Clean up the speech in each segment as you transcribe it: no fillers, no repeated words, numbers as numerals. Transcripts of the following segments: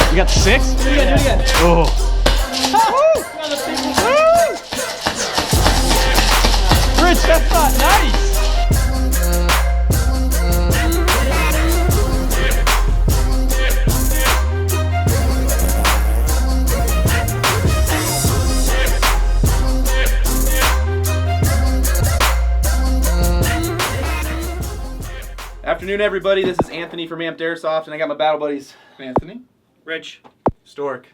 You got 6? Do it again. Oh. Rich, that's not nice. Afternoon, everybody. This is Anthony from ampedairsoft, and I got my battle buddies. Anthony. Rich. Stork.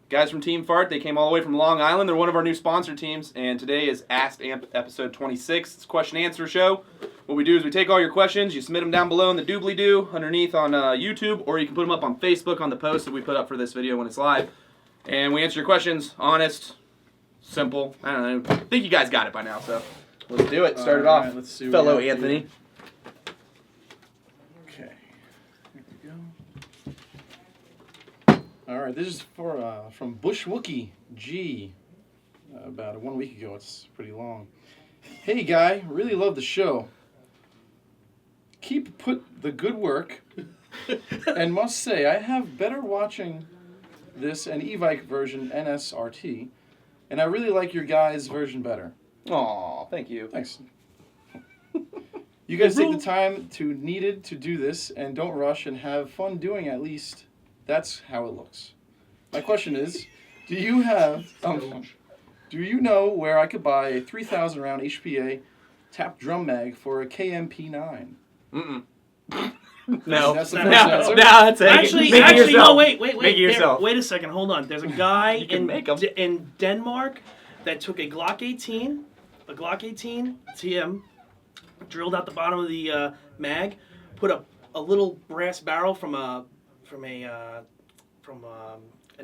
Guys from Team F.A.R.T. They came all the way from Long Island. They're one of our new sponsor teams, and today is Ask Amp episode 26. It's a question and answer show. What we do is we take all your questions, you submit them down below in the doobly-doo underneath on YouTube, or you can put them up on Facebook on the post that we put up for this video when it's live. And we answer your questions, honest, simple. I don't know. I think you guys got it by now, so let's do it. Start it off, right, let's see what fellow we have Anthony. Okay, here we go. All right, this is from Bush Wookie G. About 1 week ago. It's pretty long. Hey guy, really love the show. Keep put the good work, and must say I have better watching this and e-bike version NSRT, and I really like your guys' version better. Aw, thank you. Thanks. You guys take the time needed to do this and don't rush and have fun doing at least. That's how it looks. My question is, do you know where I could buy a 3,000 round HPA tap drum mag for a KMP9? Mm-mm. No. That's the No. first No. answer. Nah, take Actually, it. Make it yourself. no, wait. Make it There, yourself. wait a second, hold on. There's a guy You can make 'em. in Denmark that took a Glock 18 TM, drilled out the bottom of the mag, put a little brass barrel from an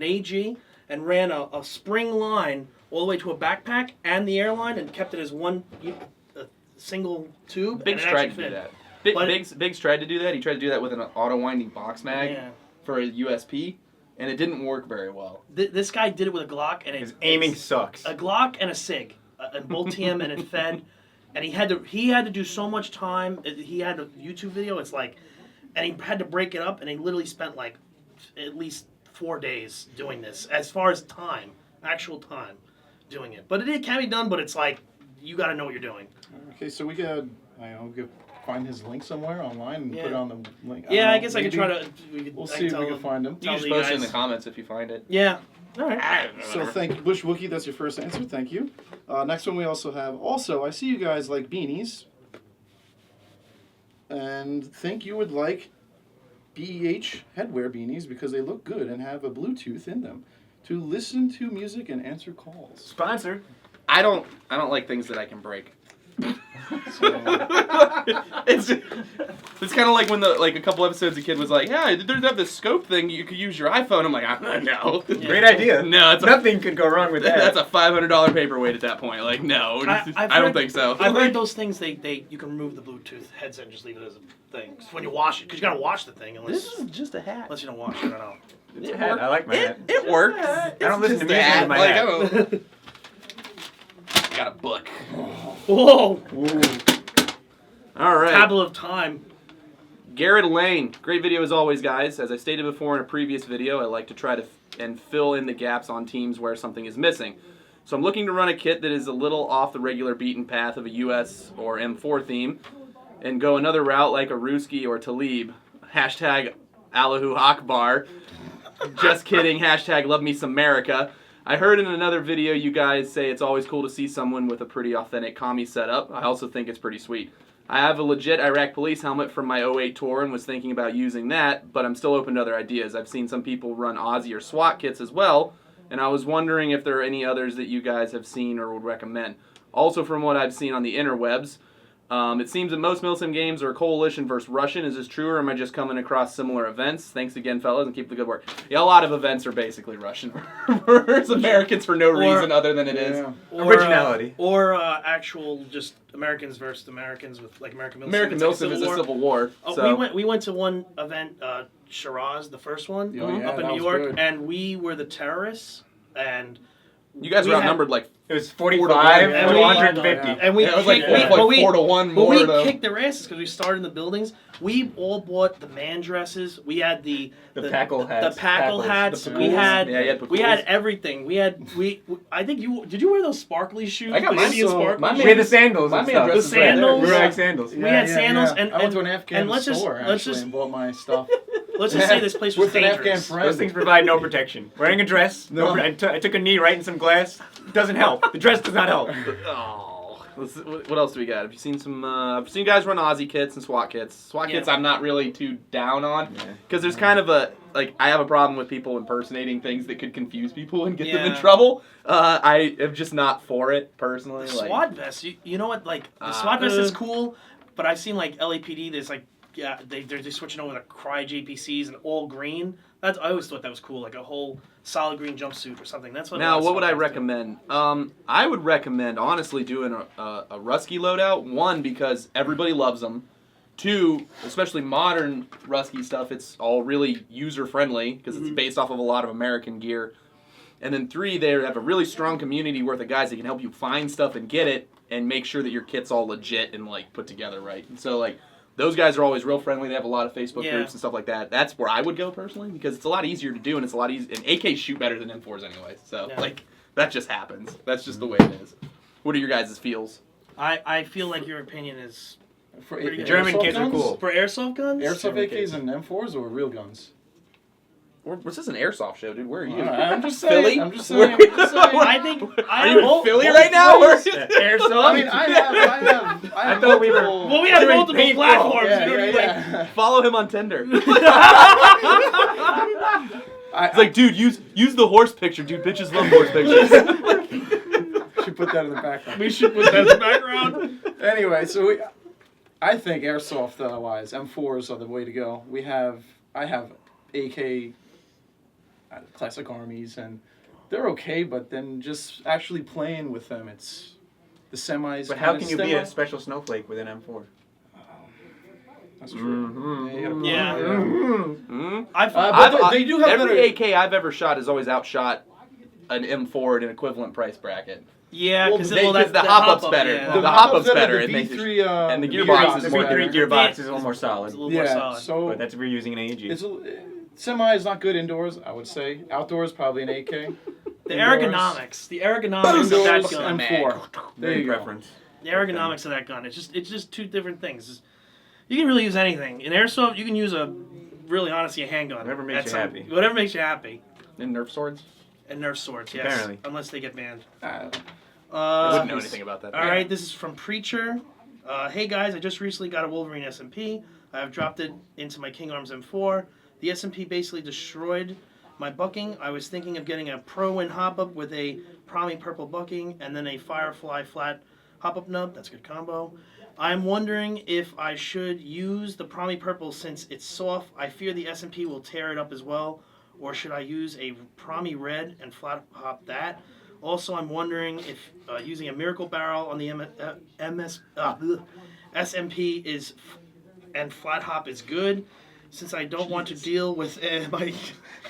AG, and ran a spring line all the way to a backpack and the airline, and kept it as one single tube. Biggs and it tried actually to do fit. that. But- Biggs tried to do that. He tried to do that with an auto-winding box mag Yeah. for a USP, and it didn't work very well. This guy did it with a Glock, and His aiming sucks. a Glock and a SIG, and both TM, and it fed. And he had to do so much time. He had a YouTube video. It's like, and he had to break it up, and he literally spent like at least 4 days doing this. As far as time, actual time, doing it. But it can be done. But it's like you got to know what you're doing. Okay, so we could, find his link somewhere online and put it on the link. Yeah, don't I know, guess I could maybe. try to. We'll see if we can find him. You can just the post it in guys. the comments if you find it. Yeah. All right. So thank you, Bush Wookie. That's your first answer. Thank you. Next one we also have. Also, I see you guys like beanies, and think you would like BEH headwear beanies because they look good and have a Bluetooth in them to listen to music and answer calls. Sponsored. I don't like things that I can break. So, It's kind of like when a couple episodes a kid was like, yeah, there's this scope thing you could use your iPhone. I'm like, no. Great idea. No, Nothing could go wrong with that. That's a $500 paperweight at that point. Like, no, I don't think so. I've heard those things. You can remove the Bluetooth headset and just leave it as a thing. Just when you wash it, because you gotta wash the thing This is just a hat. unless you don't wash it. I don't know. It's a hat. I like my hat. It works. I don't listen to music with my like, hat. I don't- Got a book. Whoa! All right. Tablet of time. Garrett Lane, great video as always, guys. As I stated before in a previous video, I like to try to fill in the gaps on teams where something is missing. So I'm looking to run a kit that is a little off the regular beaten path of a US or M4 theme and go another route like a Ruski or Talib. Hashtag Allahu Akbar. Just kidding. Hashtag Love Me Some America. I heard in another video you guys say it's always cool to see someone with a pretty authentic commie setup. I also think it's pretty sweet. I have a legit Iraq police helmet from my 08 tour and was thinking about using that, but I'm still open to other ideas. I've seen some people run Aussie or SWAT kits as well, and I was wondering if there are any others that you guys have seen or would recommend. Also, from what I've seen on the interwebs, It seems that most Milsim games are a coalition versus Russian. Is this true, or am I just coming across similar events? Thanks again, fellas, and keep the good work. Yeah, a lot of events are basically Russian versus Americans for no reason other than it is. Originality. Or actual just Americans versus Americans with like American Milsim. American Milsim is a civil war. Oh, So. we went to one event, Shiraz, the first one, Oh, yeah, up in that New was York, good. and we were the terrorists, and You guys we were had- outnumbered like It was 45 And to we- 150. and we it was like, kicked, like we 4 to 1 but more. we though. kicked their asses because we started in the buildings. We all bought the man dresses. We had the packle hats. the packle Packles. hats. The We pools. had Yeah, you had we had pools. everything. We had I think did you wear those sparkly shoes? I got The mine, Indian so sparkly my shoes? We had the sandals My and man stuff. dresses The right there. sandals. We were like sandals. We had sandals and- I went to an Afghan and let's just- store let's actually just- and bought my stuff. Let's just say this place was with an Afghan dangerous. friend. Those things provide no protection. Wearing a dress, No. I took a knee right in some glass, doesn't help. The dress does not help. Oh, what else do we got? Have you seen some? I've seen guys run Aussie kits and SWAT kits. SWAT kits, I'm not really too down on because there's kind of I have a problem with people impersonating things that could confuse people and get them in Yeah. trouble. I am just not for it personally. The Like, SWAT vest, you know what? Like the SWAT vest is cool, but I've seen like LAPD. There's like they're switching over to Cry JPCs and all green. I always thought that was cool, like a whole solid green jumpsuit or something. That's what. Now, what would I recommend? I would recommend honestly doing a Rusky loadout. One, because everybody loves them. Two, especially modern Rusky stuff, it's all really user friendly because it's based off of a lot of American gear. And then three, they have a really strong community worth of guys that can help you find stuff and get it and make sure that your kit's all legit and like put together right. And so like those guys are always real friendly. They have a lot of Facebook groups and stuff like that. That's where I would go personally because it's a lot easier to do and it's a lot easier. And AKs shoot better than M4s anyway. So like that just happens. That's just the way it is. What are your guys' feels? I feel like your opinion is For Pretty good. German airsoft kids are guns? cool. for airsoft guns. Airsoft German AKs kids. and M4s or real guns? This is an airsoft show, dude. Where are you? I'm just saying. Philly? I'm just saying. I'm just saying. I think Are you in Philly right now? Airsoft. I mean, I have I thought we were- multiple- well, we have Doing multiple paintball. platforms. Yeah, you know what I yeah, mean? yeah. Follow him on Tinder. I It's like, dude, use the horse picture, dude. Bitches love horse pictures. should put that in the background. We should put that in the background. Anyway, I think airsoft wise, M4s are the way to go. I have AK classic armies, and they're okay, but then just actually playing with them, it's the semis. But how kinda can you be semi- a special snowflake with an M4? That's true. Mhm. Yeah, you gotta- Yeah. Hmm? But they do have every better- AK I've ever shot has always outshot an M4 at an equivalent price bracket. Yeah, because Because that's the hop-up's better. Yeah. The hop-up's better, better. The It makes it- V3, and the the gearbox is The more V3 better. gearbox It's is a little more solid. It's a little more Yeah, solid. so But that's if we're using an AG. semi is not good indoors, I would say. Outdoors, probably an AK. The Indoors, ergonomics of that Indoors, gun. M4. There Main you go. preference. The ergonomics of that gun. It's just two different things. You can really use anything. In airsoft, you can use honestly, a handgun. Whatever makes you happy. Whatever makes you happy. And Nerf swords? And Nerf swords, yes. Apparently. Unless they get banned. I wouldn't know anything about that. All right, this is from Preacher. Hey guys, I just recently got a Wolverine SMP. I have dropped it into my King Arms M4. The SMP basically destroyed my bucking. I was thinking of getting a Pro Win hop-up with a Promi purple bucking and then a Firefly flat hop-up nub. That's a good combo. I'm wondering if I should use the Promi purple since it's soft. I fear the SMP will tear it up as well. Or should I use a Promi red and flat hop that? Also, I'm wondering if using a Miracle Barrel on the SMP and flat hop is good, since I don't want to deal with my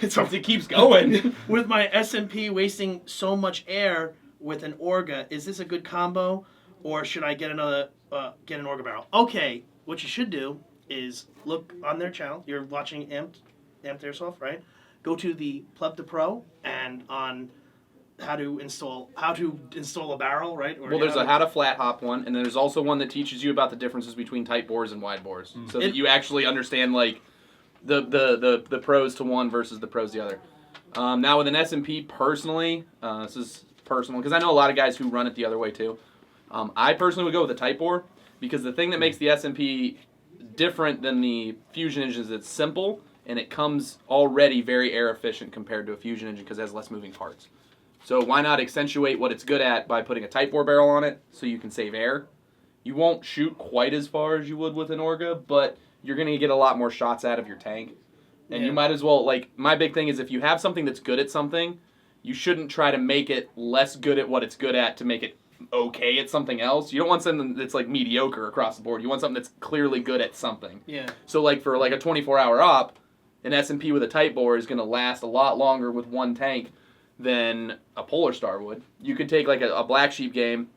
It keeps going. with my SMP wasting so much air with an Orga. Is this a good combo, or should I get an Orga Barrel? Okay, what you should do is look on their channel. You're watching Amped Airsoft, right? Go to the Pleb to Pro and on how to install a barrel, right? Or Well, there's a how to flat hop one, and then there's also one that teaches you about the differences between tight bores and wide bores, so that you actually understand like the pros to one versus the pros to the other. Now with an SMP, personally, this is personal because I know a lot of guys who run it the other way too. I personally would go with a tight bore because the thing that makes the SMP different than the Fusion engine is it's simple and it comes already very air efficient compared to a Fusion engine because it has less moving parts. So why not accentuate what it's good at by putting a tight bore barrel on it so you can save air? You won't shoot quite as far as you would with an Orga, but you're going to get a lot more shots out of your tank. And you might as well, like, my big thing is if you have something that's good at something, you shouldn't try to make it less good at what it's good at to make it okay at something else. You don't want something that's, like, mediocre across the board. You want something that's clearly good at something. Yeah. So, like, for, like, a 24-hour op, an S&P with a tight bore is going to last a lot longer with one tank than a Polar Star would. You could take, like, a Black Sheep game.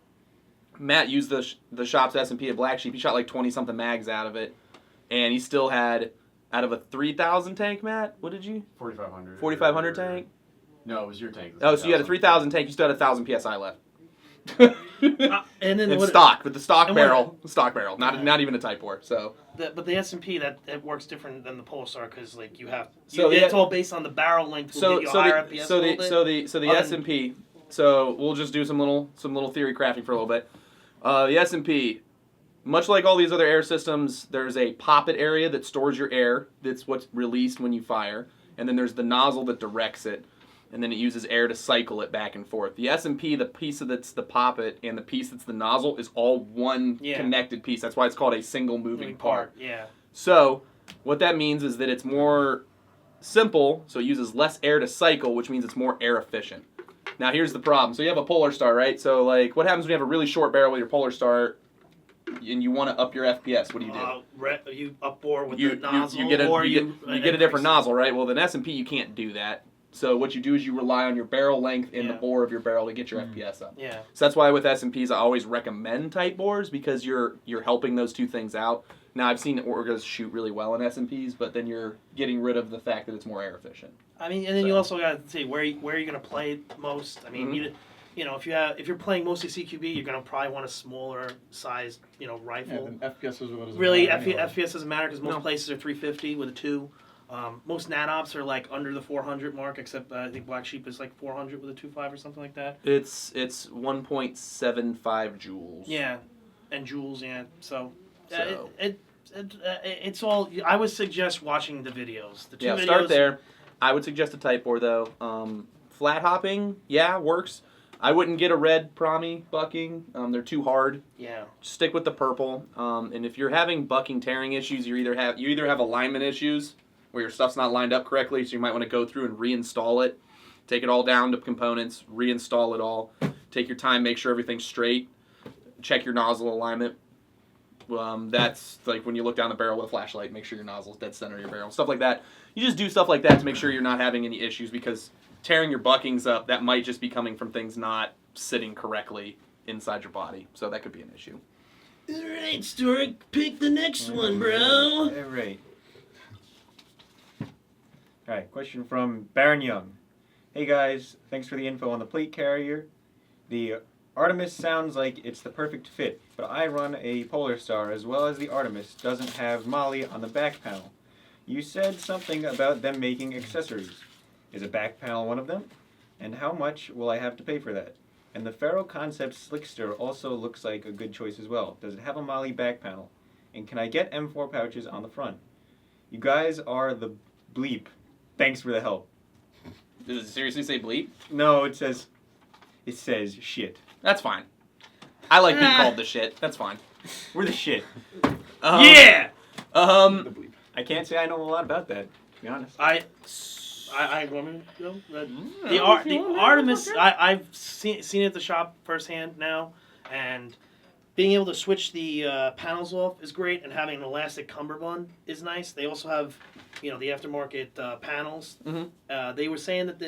Matt used the shop's S&P at Black Sheep. He shot, like, 20-something mags out of it. And he still had... Out of a 3,000 tank, Matt? What did you? 4,500. 4,500 tank? No, it was your tank. Oh, so you had a 3,000 tank. You still had 1,000 PSI left. And then It's stock, with the stock and barrel. Not even a type bore. So. But the S&P that it works different than the Polar Star because like So it's all based on the barrel length. Will get you higher FPS a little bit. So the S&P. So we'll just do some little theory crafting for a little bit. The S&P. Much like all these other air systems, there's a poppet area that stores your air. That's what's released when you fire. And then there's the nozzle that directs it. And then it uses air to cycle it back and forth. The S&P, the piece that's the poppet, and the piece that's the nozzle is all one connected piece. That's why it's called a single moving part. Yeah. So what that means is that it's more simple, so it uses less air to cycle, which means it's more air efficient. Now here's the problem. So you have a Polar Star, right? So like what happens when you have a really short barrel with your Polar Star and you want to up your FPS? What do? You upbore with the nozzle, you get a different nozzle, right? Well, then S&P you can't do that. So what you do is you rely on your barrel length and the bore of your barrel to get your FPS up. Yeah. So that's why with S&Ps I always recommend tight bores because you're helping those two things out. Now I've seen Orgas shoot really well in S&Ps, but then you're getting rid of the fact that it's more air efficient. I mean, and then you also got to see where you're going to play most. I mean, you know, if you're playing mostly CQB, you're going to probably want a smaller sized, rifle. Yeah, FPS is what is really, anyway. FPS doesn't matter because most places are 350 with a 2. Most nat ops are like under the 400 mark, except I think Black Sheep is like 400 with a 2.5 or something like that. It's 1.75 joules. Yeah, and joules, yeah. So it's all. I would suggest watching the videos. The two videos. Start there. I would suggest a tight bore though. Flat hopping, works. I wouldn't get a red Promi bucking. They're too hard. Yeah. Stick with the purple. And if you're having bucking tearing issues, you either have alignment issues where your stuff's not lined up correctly, so you might want to go through and reinstall it. Take it all down to components, reinstall it all. Take your time, make sure everything's straight. Check your nozzle alignment. That's like when you look down the barrel with a flashlight, make sure your nozzle's dead center of your barrel. Stuff like that. You just do stuff like that to make sure you're not having any issues because tearing your buckings up, that might just be coming from things not sitting correctly inside your body. So that could be an issue. All right, Stork, pick the next one, bro. All right. All right, question from Baron Young. Hey guys, thanks for the info on the plate carrier. The Artemis sounds like it's the perfect fit, but I run a Polar Star as well as the Artemis doesn't have Molly on the back panel. You said something about them making accessories. Is a back panel one of them? And how much will I have to pay for that? And the Ferro Concept Slickster also looks like a good choice as well. Does it have a Molly back panel? And can I get M4 pouches on the front? You guys are the bleep. Thanks for the help. Does it seriously say bleep? No, it says shit. That's fine. I like being called the shit. That's fine. We're the shit. Yeah. I can't say I know a lot about that, to be honest. I want me to go? The Artemis, I've seen it at the shop firsthand now, and being able to switch the panels off is great, and having an elastic cummerbund is nice. They also have, the aftermarket panels. Mm-hmm. They were saying that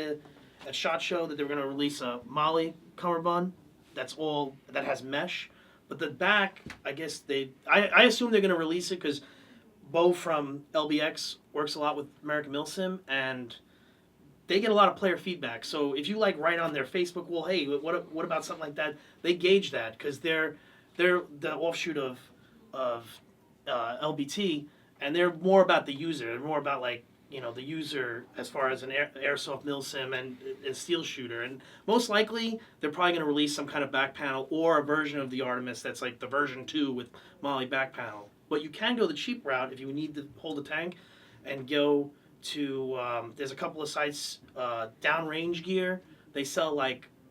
at SHOT Show that they were going to release a Molly cummerbund that has mesh, but the back, I guess I assume they're going to release it because Bo from LBX works a lot with American Milsim, and they get a lot of player feedback. So if you write on their Facebook wall, hey, what about something like that? They gauge that because they're the offshoot of LBT, and they're more about the user. They're more about the user as far as an airsoft milsim and a steel shooter. And most likely they're probably going to release some kind of back panel or a version of the Artemis that's like the version 2 with Molly back panel. But you can go the cheap route if you need to hold a tank and go to there's a couple of sites, Downrange Gear. They sell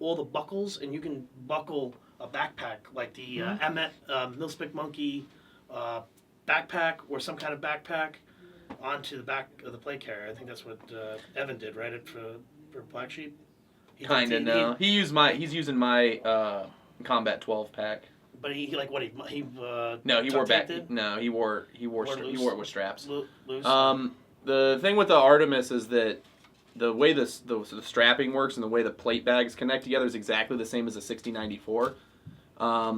all the buckles, and you can buckle a backpack, like the Milspic Monkey backpack or some kind of backpack onto the back of the plate carrier. I think that's what Evan did, right? For Black Sheep. Kinda no. He's using my Combat 12 pack. But he like what he no, he wore back. it? No, he wore it with straps. Loose. The thing with the Artemis is that the way the strapping works and the way the plate bags connect together is exactly the same as the 6094.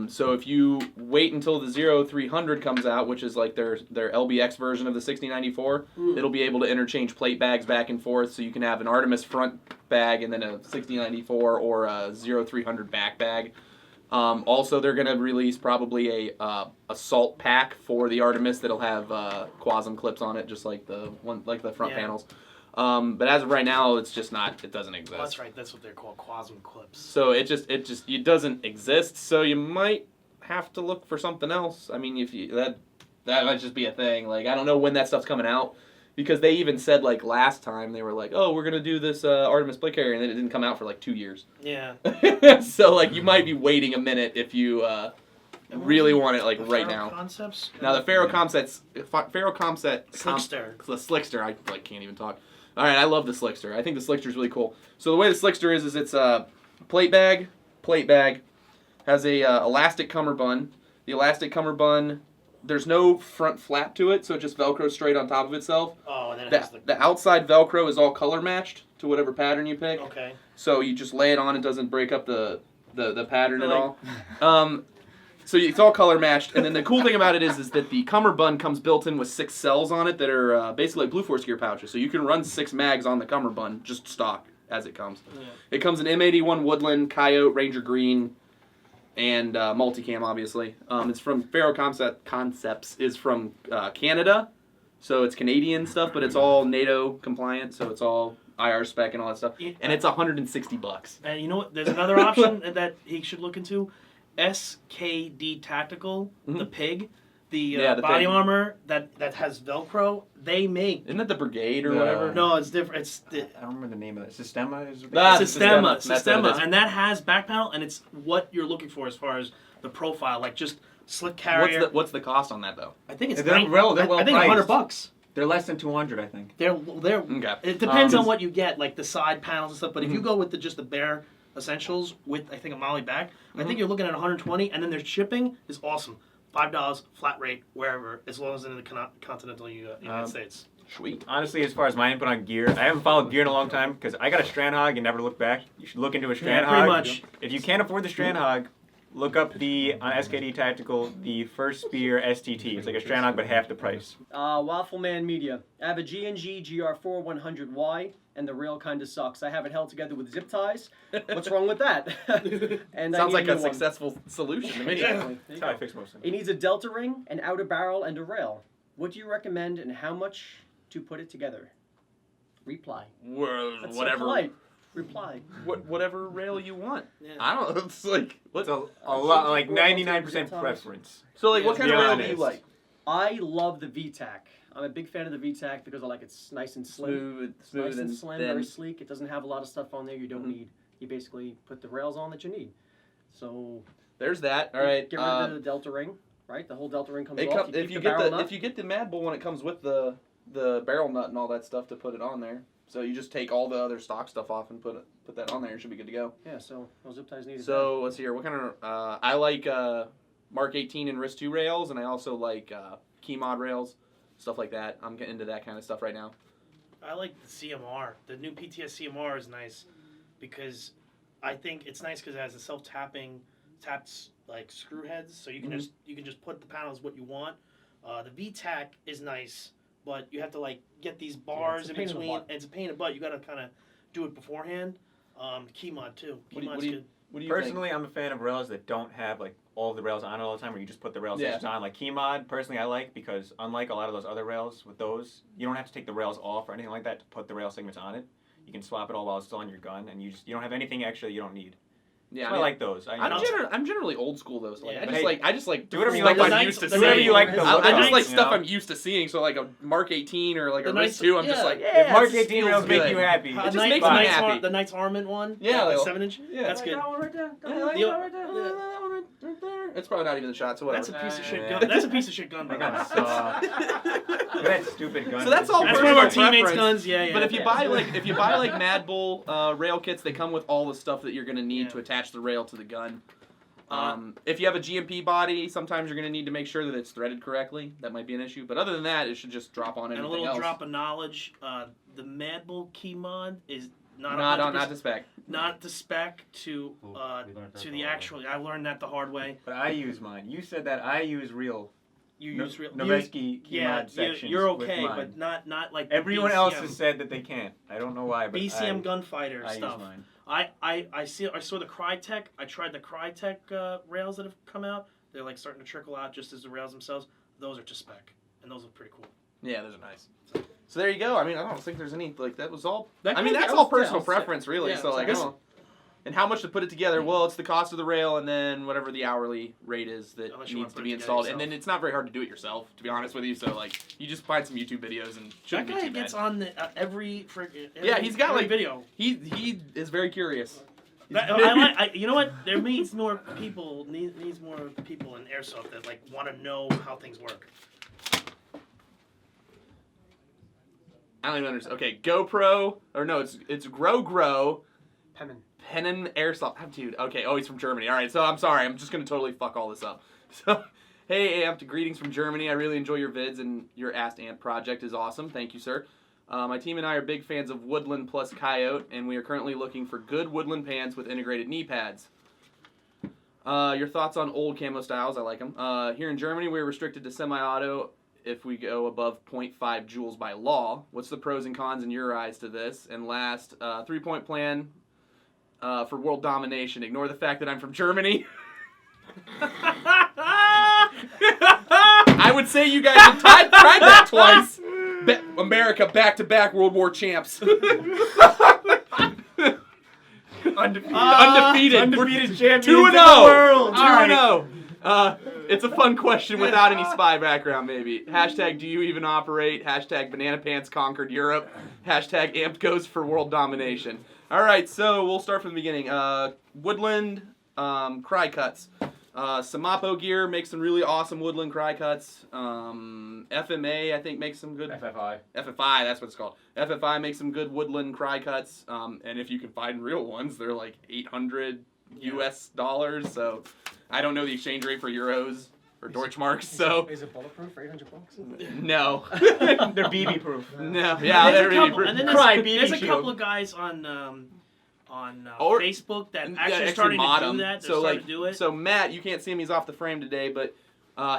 So if you wait until the 0300 comes out, which is like their LBX version of the 6094, it'll be able to interchange plate bags back and forth, so you can have an Artemis front bag and then a 6094 or a 0300 back bag. Also, they're going to release probably a assault pack for the Artemis that'll have Quasm clips on it, just like the front panels. But as of right now, it's just not. It doesn't exist. Oh, that's right. That's what they're called, Quasm clips. So it doesn't exist. So you might have to look for something else. I mean, that might just be a thing. Like, I don't know when that stuff's coming out, because they even said like last time they were like, oh, we're gonna do this Artemis plate carrier, and then it didn't come out for like 2 years. Yeah. So like you might be waiting a minute if you really want it like right now. Concepts? Now the Pharaoh Concepts, Slickster. The Slickster, I like can't even talk. All right, I love the Slickster. I think the Slickster is really cool. So the way the Slickster is it's a plate bag, has a elastic cummerbund. The elastic cummerbund, there's no front flap to it, so it just Velcros straight on top of itself. Oh, and then it has the outside Velcro is all color matched to whatever pattern you pick. Okay. So you just lay it on, it doesn't break up the pattern at all. So it's all color matched, and then the cool thing about it is that the cummerbund comes built in with 6 cells on it that are basically like Blue Force gear pouches. So you can run 6 mags on the cummerbund, just stock as it comes. Yeah. It comes in M81 Woodland, Coyote, Ranger Green, and multicam obviously. It's from Pharaoh Concepts is from Canada, so it's Canadian stuff, but it's all NATO compliant, so it's all IR spec and all that stuff, and it's $160. And you know what? There's another option that he should look into. SKD Tactical, the pig, the body pig. armor that has Velcro. They make. Isn't that the Brigade or whatever? No, it's different. I don't remember the name of it. Sistema is. Sistema, and that has back panel, and it's what you're looking for as far as the profile, like just slick carrier. What's the cost on that though? I think it's they're well I think $100. They're less than 200, I think. They're okay. It depends on what you get, like the side panels and stuff. But if you go with just the bare essentials with I think a Molly back, I think you're looking at 120, and then their shipping is awesome. $5 flat rate wherever, as long as in the continental United States. Sweet. Honestly, as far as my input on gear, I haven't followed gear in a long time because I got a Strand Hog and never looked back. You should look into a Strand Hog. Pretty much. If you can't afford the Strand Hog, look up the on SKD Tactical the First Spear STT. It's like a Strand Hog but half the price. Waffleman Media. I have a G&G GR4 100Y, and the rail kind of sucks. I have it held together with zip ties. What's wrong with that? And sounds like a successful solution to me. Exactly. That's how I fix most of It needs a delta ring, an outer barrel, and a rail. What do you recommend, and how much to put it together? Reply. That's Whatever. So polite. Reply. Whatever rail you want. Yeah. I don't know. It's like It's a lot, like 99% preference. So like, what kind of rail do you honest. like? I love the VTAC. I'm a big fan of the VTAC because I like it's nice and slim. Smooth Nice and and slim, thin. very sleek. It doesn't have a lot of stuff on there you don't need. You basically put the rails on that you need. So There's that. All right. get rid of the delta ring, right? The whole delta ring comes off. If you get the Mad Bull when it comes with the barrel nut and all that stuff to put it on there. So you just take all the other stock stuff off and put that on there. It should be good to go. Yeah. So no zip ties needed. So let's see here. What kind of I like Mark 18 and Wrist 2 rails, and I also like key mod rails, stuff like that. I'm getting into that kind of stuff right now. I like the CMR. The new PTS CMR is nice because I think it's nice because it has a taps like screw heads, so you can just put the panels what you want. The VTAC is nice, but you have to like get these bars in between. And it's a pain in the butt. You got to kind of do it beforehand. Key mod too. Key mod's good. What do you Personally, I'm a fan of rails that don't have like all of the rails on it all the time, where you just put the rail sections on. Like key mod, personally, I like because unlike a lot of those other rails, with those, you don't have to take the rails off or anything like that to put the rail segments on it. You can swap it all while it's still on your gun, and you don't have anything extra that you don't need. Yeah, So I like those. I'm generally old school though, so like, Yeah, I just like do whatever you stuff like. I'm used to the seeing. Whatever you like. I just like you stuff know? I'm used to seeing. So like a Mark 18 or like a The Wrist nice- 2, I'm just yeah. like, If Mark this 18 feels rails make good. you happy, It just makes me happy. The Knight's Armament one. Yeah, the like- 7-inch. yeah. That's good. That one right there. Yeah. That one right there. It's probably not even the shot, so whatever. That's a piece of shit Yeah. gun. That's a piece of shit gun. I By the got way. saw. Look at that stupid gun. So that's all That's personal one of our teammates' preference. guns. Yeah, yeah. But if you Yeah. buy like Mad Bull rail kits, they come with all the stuff that you're gonna need Yeah. to attach the rail to the gun. If you have a GMP body, sometimes you're gonna need to make sure that it's threaded correctly. That might be an issue. But other than that, it should just drop on and a anything little else. drop of knowledge. The Mad Bull key mod is not Not to spec. not the spec to the actual. I learned that the hard way. But I use mine. You said that I use real. You use real. Noveski key Yeah, mod sections. you're with okay, mine. but not like the Everyone BCM, else has said that they can't. I don't know why, but BCM gunfighter I stuff. use mine. I saw the Crytek. I tried the Crytek rails that have come out. They're like starting to trickle out just as the rails themselves. Those are to spec, and those look pretty cool. Yeah, those are nice. So there you go. I mean, I don't think there's any like that was all. That I mean, could- that's that all was- personal yeah, preference, really. yeah, so it's like, like- I don't know. And how much to put it together? Well, it's the cost of the rail, and then whatever the hourly rate is that Unless you wanna needs put to it be together installed. And yourself. then it's not very hard to do it yourself, to be honest with you. So like, you just find some YouTube videos and That shouldn't be guy too bad. gets on the every friggin' Yeah, he's got, every like- video. He is very curious. You know what? There needs more people. Needs more people in airsoft that like want to know how things work. I don't even understand. Okay, GoPro or no, it's Grow Pennon. Airsoft. Oh, dude, okay. Oh, he's from Germany. All right, so I'm sorry. I'm just gonna totally fuck all this up. So, hey, Amped, greetings from Germany. I really enjoy your vids, and your Asked Amp project is awesome. Thank you, sir. My team and I are big fans of Woodland plus Coyote, and we are currently looking for good Woodland pants with integrated knee pads. Your thoughts on old camo styles? I like them. Here in Germany, we're restricted to semi-auto if we go above 0.5 joules by law. What's the pros and cons in your eyes to this? And last, 3-point plan for world domination. Ignore the fact that I'm from Germany. I would say you guys have tried that twice. America back-to-back World War champs. Undefeated. Undefeated champions 2-0. of the world. 2-0. It's a fun question without any spy background, maybe. Hashtag do you even operate? Hashtag banana pants conquered Europe. Hashtag amped goes for world domination. All right, so we'll start from the beginning. Woodland cry cuts. Samapo gear makes some really awesome woodland cry cuts. FMA, I think, makes some good... FFI. FFI, that's what it's called. FFI makes some good woodland cry cuts. And if you can find real ones, they're like $800 US dollars. So I don't know the exchange rate for euros or Deutschmarks. So Is it bulletproof for $800? no. They're BB proof. No. Yeah, they're really And then Cry, there's a BB couple shield. of guys on Or- Facebook that Yeah, actually starting mod to 'em. do that. They're So starting like, to do it. so Matt, you can't see him; he's off the frame today. But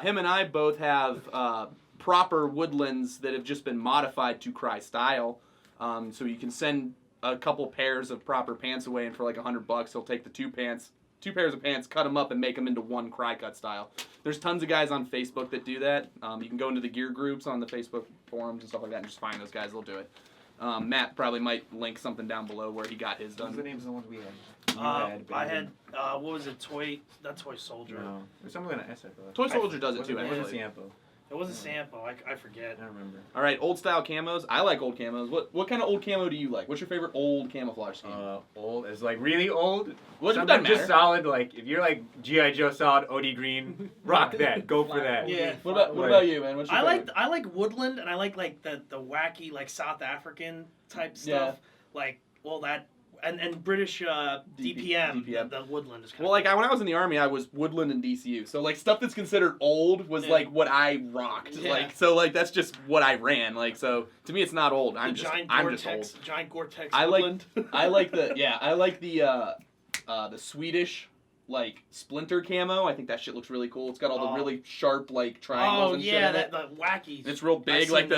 him and I both have proper woodlands that have just been modified to cry style. So you can send a couple pairs of proper pants away, and for like $100, he'll take the two pairs of pants, cut them up, and make them into one cry cut style. There's tons of guys on Facebook that do that. You can go into the gear groups on the Facebook forums and stuff like that, and just find those guys. They'll do it. Matt probably might link something down below where he got his What's the done. names of the ones we had? You I had what was it? Not Toy Soldier. No. There's something with an S, I thought. Toy Soldier does it too, It wasn't actually. Sampo. It was a sample. I forget. I don't remember. All right, old style camos. I like old camos. What kind of old camo do you like? What's your favorite old camouflage scheme? Old is like really old. What Something doesn't just matter. solid. Like if you're like GI Joe solid, OD green, rock that. Go for that. Yeah. What about you, man? What's your I favorite? like woodland, and I like the wacky like South African type stuff. Yeah. Like that and British DPM. DPM. The woodland is kind Well, like when I was in the army, I was woodland and DCU. So like stuff that's considered old was Yeah. like what I rocked. Yeah. Like so like that's just what I ran. Like so to me, it's not old. I'm just old. Giant Gore-Tex I like- woodland. I like the Swedish like splinter camo. I think that shit looks really cool. It's got all the Oh. really sharp like triangles Oh and shit yeah, in it. the wacky. And it's real big, I've like seen the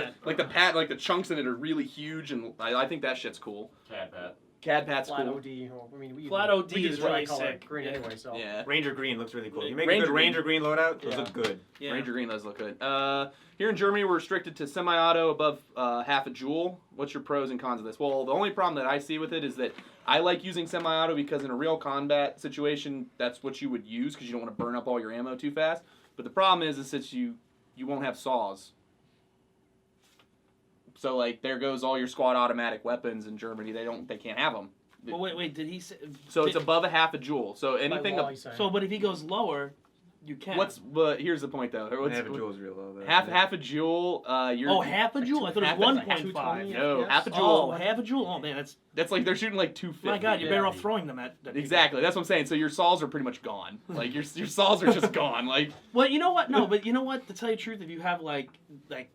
that. like the chunks in it are really huge, and I think that shit's cool. Cat Cad Pat's Flat cool. OD. Or, I mean, we Flat we OD use is what I really call sick. green Yeah. anyway, so. Yeah. Ranger green looks really cool. You make Ranger a good green. Ranger green loadout, those Yeah. look good. Yeah. Ranger green does look good. Here in Germany, we're restricted to semi-auto above half a joule. What's your pros and cons of this? Well, the only problem that I see with it is that I like using semi-auto because in a real combat situation, that's what you would use because you don't want to burn up all your ammo too fast. But the problem is that you won't have saws. So like there goes all your squad automatic weapons in Germany. They can't have them. Well, wait. Did he say? So it's above a half a joule. So anything By up. law, he's saying. So, but if he goes lower, You can. But here's the point though. Half a joule is real low. Half a joule. You're half a joule. I thought it was 1.5. No, Yes. half a joule. Half a joule. Oh man, That's like they're shooting like 250. my God. You're better Yeah. off throwing them at. Exactly. That's what I'm saying. So your saws are pretty much gone. Like your saws are just gone. Like Well, you know what? No, but you know what? To tell you the truth, if you have like the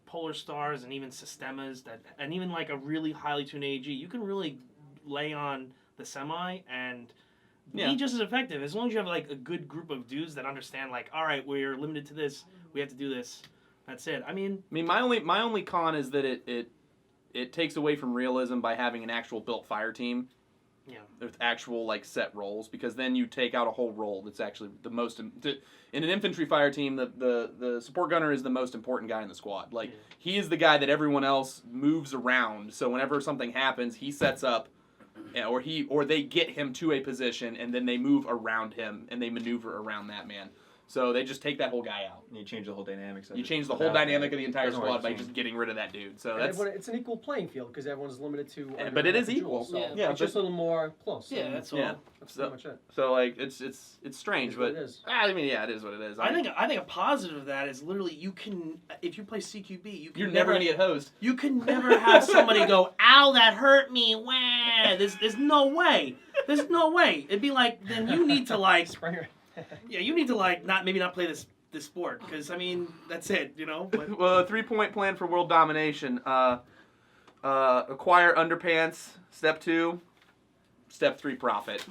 Polar Stars and even Sistemas and even like a really highly tuned AG, you can really lay on the semi and be just as effective as long as you have like a good group of dudes that understand. Like, all right, we're limited to this. We have to do this. That's it. I mean, my only con is that it takes away from realism by having an actual built fire team. Yeah. With actual like set roles, because then you take out a whole role that's actually the most in an infantry fire team. The support gunner is the most important guy in the squad. Like he is the guy that everyone else moves around. So whenever something happens, he sets up, or they get him to a position and then they move around him and they maneuver around that man. So they just take that whole guy out. You change the whole dynamics. You change the whole dynamic of the entire squad by just getting rid of that dude. So that's. It's an equal playing field because everyone's limited to. But it half is a joule, equal. So Yeah, it's just a little more close. yeah, that's all. Yeah. That's pretty much it. So like it's strange, It is but what it is. I mean it is what it is. I think a positive of that is literally you can, if you play CQB, you can you're never gonna get hosed. You can never have somebody go, "Ow, that hurt me." Wah. There's no way. There's no way. It'd be like, then you need to like, Springer. yeah, you need to like not play this sport, because I mean that's it, you know. But Well, a 3-point plan for world domination. Acquire underpants. Step 2. Step 3, profit.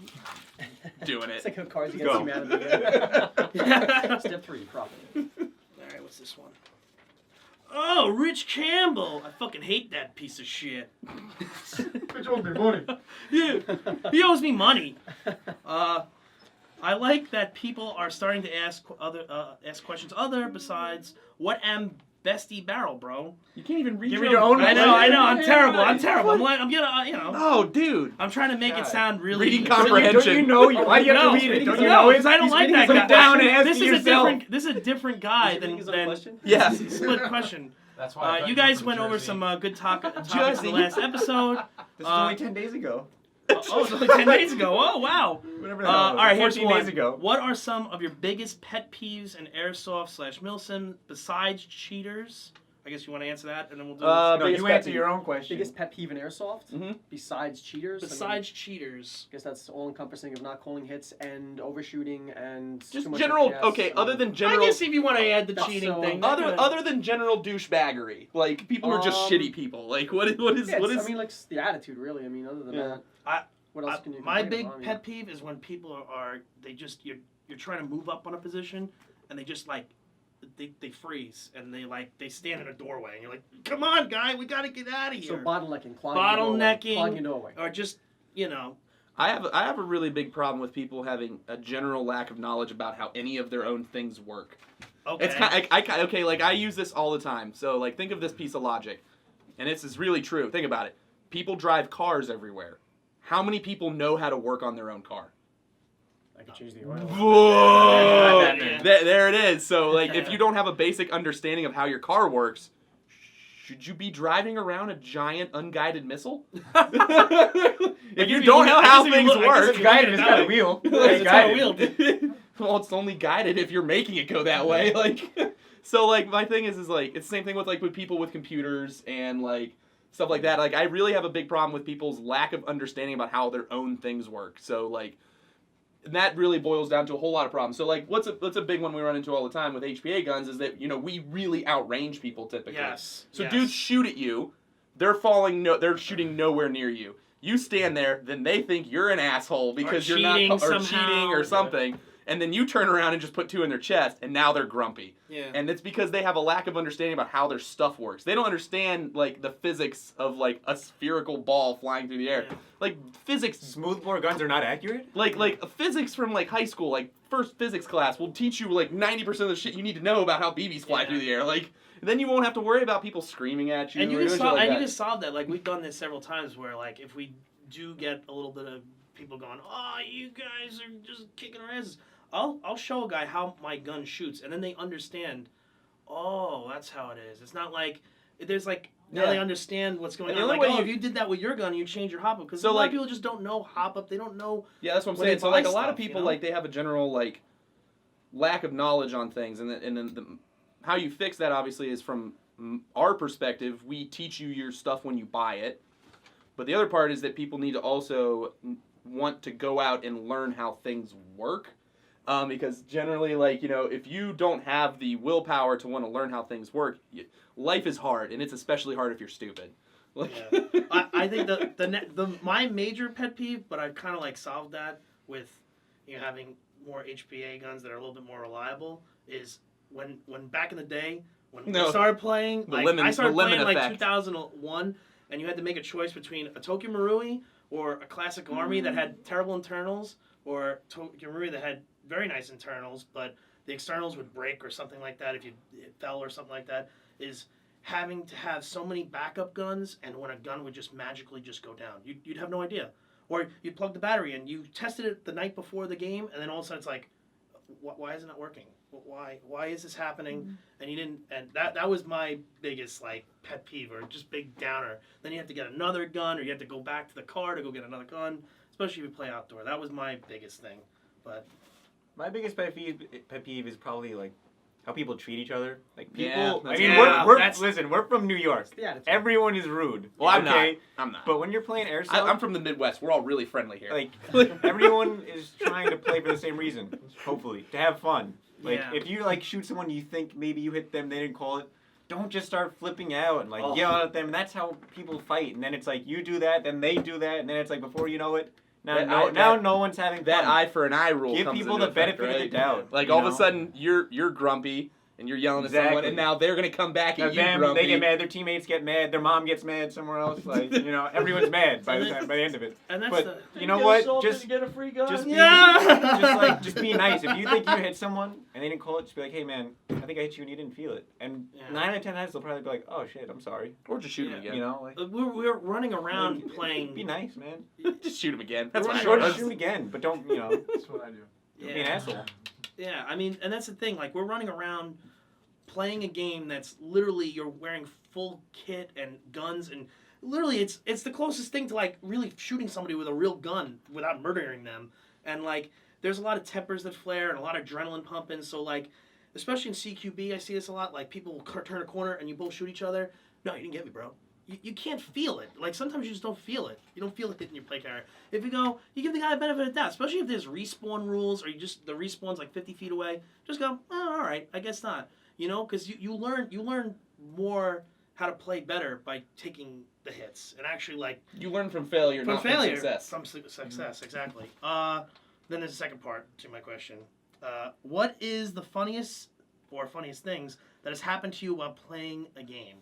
Doing It's it. like a Cards Against Go. Humanity. Yeah. Step 3, profit. all right, what's this one? Oh, Rich Campbell. I fucking hate that piece of shit. Yeah, he owes me money. I like that people are starting to ask questions other besides what am bestie barrel, bro. You can't even read You your read your own I know, I'm terrible. I'm What? gonna, Oh, dude. I'm trying to make it sound really Reading easy. comprehension. Don't you know? Why do you have to read it? Don't you know it? Because I don't He's like reading that guy. it down and asking This is yourself. This is a different guy Is he than reading his own question? Yeah. split question. That's why. I thought You were guys from went over Jersey. some good topics in Jersey. the last episode. This was only 10 days ago. Oh, it's only 10 days ago. Oh, wow. Whatever the hell. All right, here's 14 one. days ago. What are some of your biggest pet peeves in Airsoft/Milsim besides cheaters? I guess you want to answer that, and then we'll do Uh, this. No, biggest you pet answer peeve. your own question. Biggest pet peeve in Airsoft? Mhm. Besides cheaters? Besides cheaters. I guess that's all encompassing of not calling hits and overshooting and Just too much general. FPS, Okay, other than I general. guess if you want to add the That's cheating so- thing. Other than general douchebaggery, like people are just shitty people. Like what is Yeah, what it's- is? I mean, like the attitude, really. I mean, other than Yeah. that, what else can you? My complain big about? I mean, pet peeve is when people are they just you're trying to move up on a position and they just like they freeze and they stand in a doorway and you're like, come on, guy, we got to get out of So here. bottlenecking, Bottlenecking. clogging your doorway. Or just I have a really big problem with people having a general lack of knowledge about how any of their own things work. okay. It's okay. Like I use this all the time. So like think of this piece of logic, and this is really true. Think about it. People drive cars everywhere. How many people know how to work on their own car? I could change the oil. Whoa! Yeah. There it is. So like if you don't have a basic understanding of how your car works, should you be driving around a giant unguided missile? If you don't know how things work, It's guided. It's got a wheel. It's It's got a guided. wheel. well, it's only guided if you're making it go that way. Like, so like my thing is like it's the same thing with like with people with computers and like stuff like that. Like I really have a big problem with people's lack of understanding about how their own things work. So like. And that really boils down to a whole lot of problems. So, like, what's a big one we run into all the time with HPA guns is that, we really outrange people typically. Yes. So yes. dudes shoot at you, they're shooting nowhere near you. You stand there, then they think you're an asshole because you're cheating not, or somehow. cheating or something, and then you turn around and just put 2 in their chest, and now they're grumpy. Yeah. And it's because they have a lack of understanding about how their stuff works. They don't understand, like, the physics of, like, a spherical ball flying through the air. Yeah. Like, physics Smoothbore guns are not accurate? like physics from like high school, like first physics class will teach you like 90% of the shit you need to know about how BBs fly through the air. Like then you won't have to worry about people screaming at you. And you or can doing solve shit like and you that. can solve that. Like we've done this several times where like if we do get a little bit of people going, oh, you guys are just kicking our asses. I'll show a guy how my gun shoots, and then they understand. Oh, that's how it is. It's not like there's like. Now Yeah. they understand what's going And the on. only Like, way if you did that with your gun, you change your hop up. Because So, a lot like- of people just don't know hop up. They don't know. Yeah, that's what I'm when they saying. So buy like a lot of stuff, people you know? like they have a general like lack of knowledge on things, and then how you fix that obviously is from our perspective. We teach you your stuff when you buy it, but the other part is that people need to also want to go out and learn how things work, because generally, like, you know, if you don't have the willpower to want to learn how things work, life is hard, and it's especially hard if you're stupid. Like, Yeah. I think my major pet peeve, but I've kind of like solved that with, you know, having more HPA guns that are a little bit more reliable, is when back in the day when we started playing, I started playing like 2001, and you had to make a choice between a Tokyo Marui or a classic Army that had terrible internals, or Tokyo Marui that had very nice internals, but the externals would break or something like that if it fell or something like that, is having to have so many backup guns, and when a gun would just magically just go down. You'd have no idea. Or you'd plug the battery in, you tested it the night before the game, and then all of a sudden it's like, why isn't it working? Why is this happening? Mm-hmm. And you didn't, and that was my biggest like pet peeve, or just big downer. Then you have to get another gun, or you have to go back to the car to go get another gun, especially if you play outdoor. That was my biggest thing. But my biggest pet peeve is probably like how people treat each other. Like people, Yeah, I mean, yeah, listen, we're from New York. The attitude. Everyone is rude. well, I'm okay? not. I'm not. But when you're playing airsoft, I'm from the Midwest. We're all really friendly here. like everyone is trying to play for the same reason. Hopefully, to have fun. Like Yeah. if you like shoot someone, you think maybe you hit them, they didn't call it. Don't just start flipping out and like yelling at them. And that's how people fight. And then it's like you do that, then they do that, and then it's like before you know it, now no one's having fun. That eye for an eye rule. Give comes people into the effect, benefit right? of the doubt. Like you all know? of a sudden you're grumpy and you're yelling at someone, Exactly. and now they're gonna come back at you them, grumpy. they get mad. Their teammates get mad. Their mom gets mad somewhere else. Like you know, everyone's mad by the end of it. and that's But you know what? Just get a free gun. just be nice. If you think you hit someone and they didn't call it, just be like, hey man, I think I hit you and you didn't feel it. And 9 out of 10 times they'll probably be like, oh shit, I'm sorry. Or just shoot him again. You know, like, we're running around playing. be nice, man. Just shoot him again. That's We're what running Or I just shoot again, but don't you know, That's what I do. don't be an asshole. Yeah, I mean, and that's the thing. Like, we're running around playing a game that's literally you're wearing full kit and guns, and literally it's the closest thing to like really shooting somebody with a real gun without murdering them. And like, there's a lot of tempers that flare and a lot of adrenaline pumping. So like, especially in CQB, I see this a lot. Like, people will turn a corner and you both shoot each other. No, you didn't get me, bro. You can't feel it. Like, sometimes you just don't feel it. You don't feel it in your play carrier. If you go, you give the guy a benefit of the doubt, especially if there's respawn rules or the respawn's like 50 feet away. Just go, oh, all right, I guess not. You know, because you learn more how to play better by taking the hits and actually like You learn from failure, not from success. From success, exactly. Then there's a second part to my question. What is the funniest things that has happened to you while playing a game?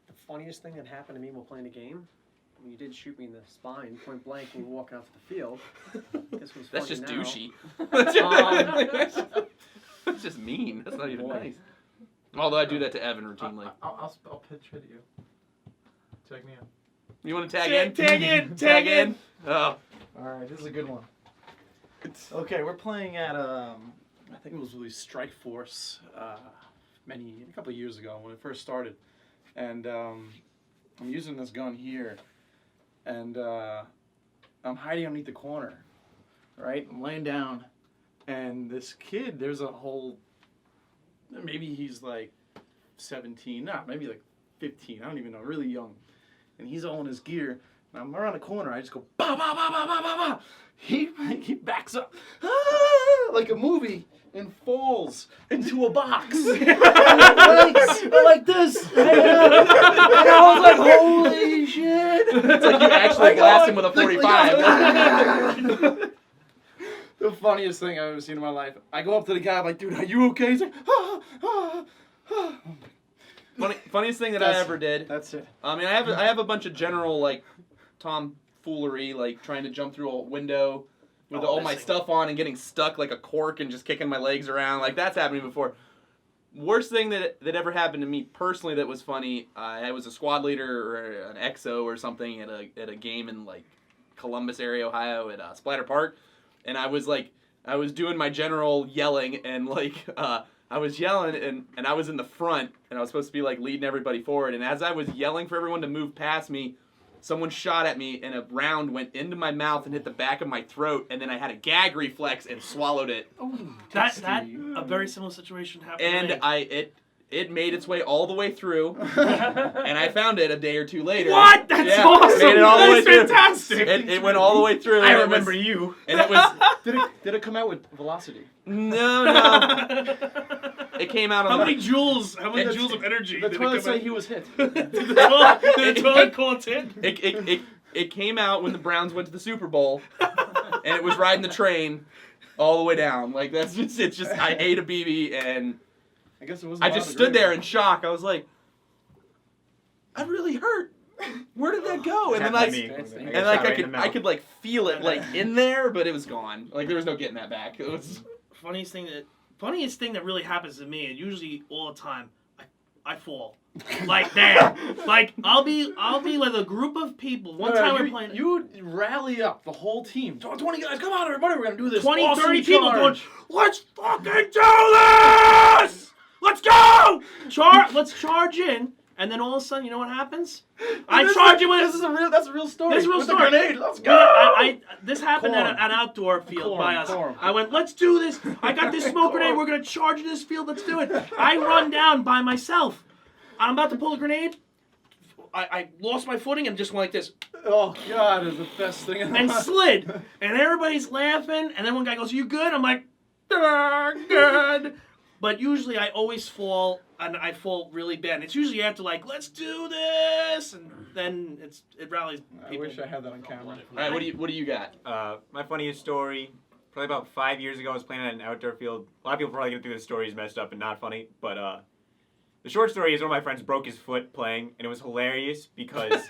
The funniest thing that happened to me while playing a game, I mean, you did shoot me in the spine, point blank, when we were walking out to the field. This was That's funny just now. douchey. That's just mean. That's not even Boy. nice. Although I do that to Evan routinely. I'll pitch it to you. Tag me in. You want to tag in? Tag in. Oh. All right, this is a good one. Okay, we're playing at I think it was really Strike Force a couple of years ago when it first started, and I'm using this gun here, and I'm hiding underneath the corner, right? I'm laying down, and this kid, there's a whole, maybe he's like 17, maybe like 15, I don't even know, really young, and he's all in his gear. And I'm around the corner, I just go, bah, bah, bah, bah, bah, bah, bah. He backs up, like a movie, and falls into a box. like this. And I was like, holy shit. It's like you actually blast him with a 45. The funniest thing I've ever seen in my life. I go up to the guy, I'm like, dude, are you okay? He's like, Funniest thing that I ever did. That's it. I mean, I have a bunch of general like tomfoolery, like trying to jump through a window with all my stuff on and getting stuck like a cork and just kicking my legs around. Like, that's happened to me before. Worst thing that ever happened to me personally that was funny, I was a squad leader or an XO or something at a game in like Columbus area, Ohio at Splatter Park, and I was doing my general yelling, and like I was yelling and I was in the front and I was supposed to be like leading everybody forward, and as I was yelling for everyone to move past me, someone shot at me, and a round went into my mouth and hit the back of my throat, and then I had a gag reflex and swallowed it. That a very similar situation happened. to me. It made its way all the way through, and I found it a day or two later. What? That's awesome. Made it all the way That's through. fantastic. It went all the way through. I and it remember was, you. And it was Did it come out with velocity? no. It came out How on many joules? How many The- joules of energy The did it toilet come say out? he was hit. Did the toilet call it in? It came out when the Browns went to the Super Bowl, and it was riding the train all the way down. Like it's just I ate a BB and I guess it wasn't. I allowed just to stood grade there it. in shock. I was like, I really hurt. Where did that go? And then Happened I to me. and got like shot right in the I mouth. could like feel it like in there, but it was gone. Like there was no getting that back. It was Funniest thing that really happens to me, and usually all the time, I fall. Like that. Like I'll be like a group of people. One time we're playing. You rally up the whole team. 20 guys, come on, everybody, we're gonna do this. 20, awesome 30 people going, charge. let's fucking do this! Let's go! Let's charge in, and then all of a sudden, you know what happens? I charge it with... That's a real story. This is a real with story. The grenade. Let's go. This happened at an outdoor field by us. Corn. I went, let's do this. I got this smoke grenade. We're going to charge in this field. Let's do it. I run down by myself. I'm about to pull a grenade. I lost my footing and just went like this. Oh God, it's the best thing. In And the slid. And everybody's laughing. And then one guy goes, you good? I'm like, good. But usually I always fall, and I fall really bad. And it's usually after like, let's do this, and then it rallies I people. wish I had that on camera. all right. What do you got? My funniest story, probably about 5 years ago, I was playing at an outdoor field. A lot of people probably gonna think the story is messed up and not funny, but the short story is one of my friends broke his foot playing, and it was hilarious because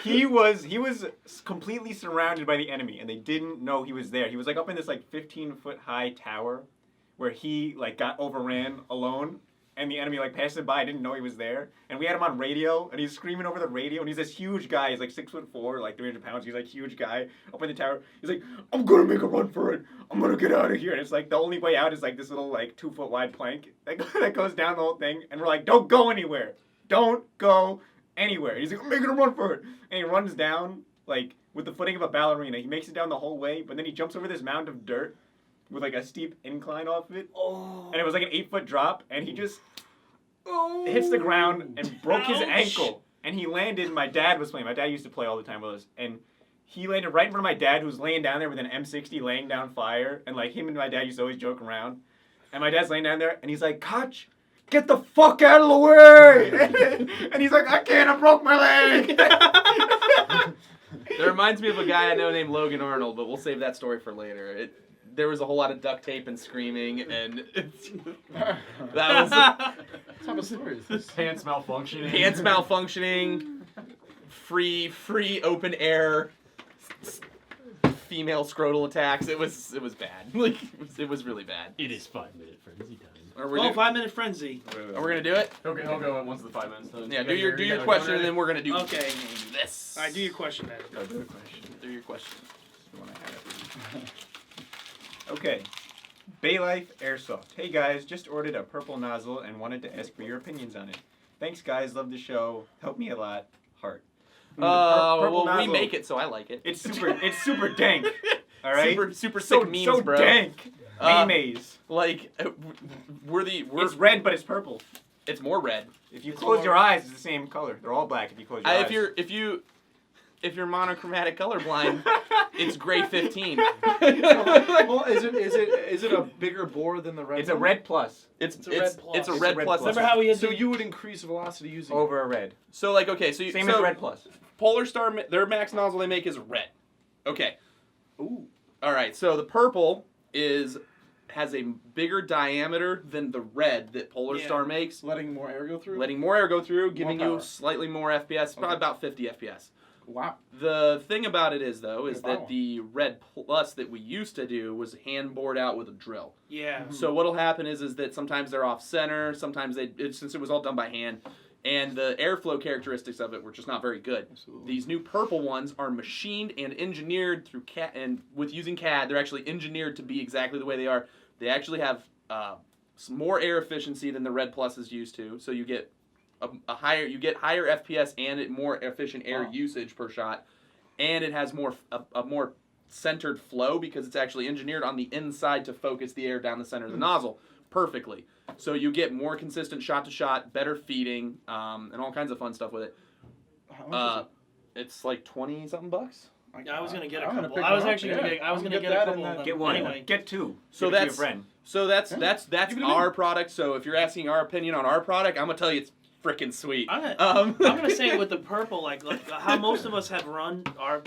he was completely surrounded by the enemy, and they didn't know he was there. He was like up in this like 15-foot high tower, where he like got overran alone, and the enemy like passed him by, didn't know he was there, and we had him on radio, and he's screaming over the radio, and he's this huge guy. He's like 6'4", like 300 pounds. He's like huge guy up in the tower. He's like, I'm gonna make a run for it. I'm gonna get out of here. And it's like the only way out is like this little like 2-foot wide plank that goes down the whole thing. And we're like, don't go anywhere. Don't go anywhere. He's like, I'm making a run for it. And he runs down like with the footing of a ballerina. He makes it down the whole way, but then he jumps over this mound of dirt with like a steep incline off of it. Oh. And it was like an 8-foot drop, and he just hits the ground and broke his Ouch. ankle. And he landed, my dad was playing. My dad used to play all the time with us. And he landed right in front of my dad, who was laying down there with an M60 laying down fire. And like him and my dad used to always joke around. And my dad's laying down there, and he's like, Koch, get the fuck out of the way! And he's like, I can't, I broke my leg! That reminds me of a guy I know named Logan Arnold, but we'll save that story for later. There was a whole lot of duct tape and screaming, and that was What type of story is this? Pants malfunctioning. pants malfunctioning, free open air, female scrotal attacks. It was bad. Like it was really bad. It is 5-minute frenzy time. Are we, Oh, 5-minute frenzy. are we gonna do it? Okay, I'll go once the 5 minutes done. Yeah, You do got your got question, it and then we're gonna do Okay. this. All right, do your question then. I'll do a question. Do your question. The one I had. Okay. Baylife Airsoft. Hey guys, just ordered a purple nozzle and wanted to ask for your opinions on it. Thanks guys, love the show. Help me a lot. Heart. Purple Well, we nozzle, make it, so I like it. It's super dank. All right. Super so, sick memes, so bro. dank. Maze. Like we're It's red, but it's purple. it's more red. If you close your eyes, it's the same color. They're all black if you close your eyes. If you're monochromatic colorblind, it's gray 15. Well, is it a bigger bore than the red? It's a one? red plus It's a red plus. It's a It's red a red plus. plus. Remember how we had So the- you would increase velocity using over a red. So like okay, so Same so as red plus. Polar Star their max nozzle they make is red. Okay. Ooh. All right. So the purple has a bigger diameter than the red that Polar Yeah. Star makes, Letting more air go through. letting more air go through, giving you power. slightly more FPS, probably Okay. about 50 FPS. Wow. The thing about it is though is Good power. that the red plus that we used to do was hand bored out with a drill. Yeah. So what'll happen is that sometimes they're off center, sometimes since it was all done by hand, and the airflow characteristics of it were just not very good. Absolutely. These new purple ones are machined and engineered through CAD, and with using CAD, they're actually engineered to be exactly the way they are. They actually have some more air efficiency than the red pluses used to, so you get a higher, you get higher FPS and more efficient air usage per shot, and it has a more centered flow because it's actually engineered on the inside to focus the air down the center of the nozzle perfectly. So you get more consistent shot to shot, better feeding, and all kinds of fun stuff with it. How much is It's like 20 something bucks. it? Yeah, I was gonna get a I'm gonna couple. pick I was one up, actually yeah. gonna get. I was I'm gonna gonna get a that couple and of them. Get one. Anyway, Get two. So Give it to your that's friend. so that's Yeah. that's Give it to our me. product. So if you're asking our opinion on our product, I'm gonna tell you it's freaking sweet. I'm gonna say with the purple, like how most of us have run our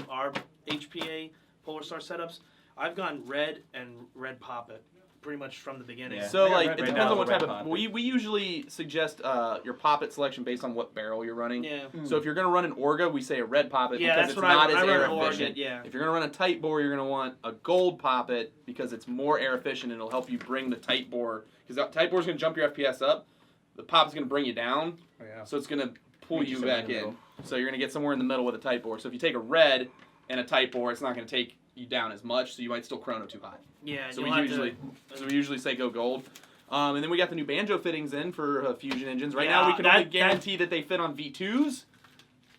HPA Polar Star setups. I've gone red and red poppet pretty much from the beginning. Yeah. So Yeah, like red- it red depends on what nozzle, type red of poppet. we usually suggest your poppet selection based on what barrel you're running. Yeah. So if you're gonna run an Orga, we say a red poppet Yeah, because that's it's what not I as run air an Orga, efficient. yeah. If you're gonna run a tight bore, you're gonna want a gold poppet because it's more air efficient and it'll help you bring the tight bore because the tight bore is gonna jump your FPS up. The pop's gonna bring you down, Oh, yeah. so it's gonna pull Meet you you somewhere back in the in. middle. So you're gonna get somewhere in the middle with a tight bore. So if you take a red and a tight bore, it's not gonna take you down as much, so you might still chrono too high. Yeah. So you'll we have usually say go gold. And then we got the new banjo fittings in for Fusion engines. Right Yeah, now we can only that- guarantee that they fit on V2s.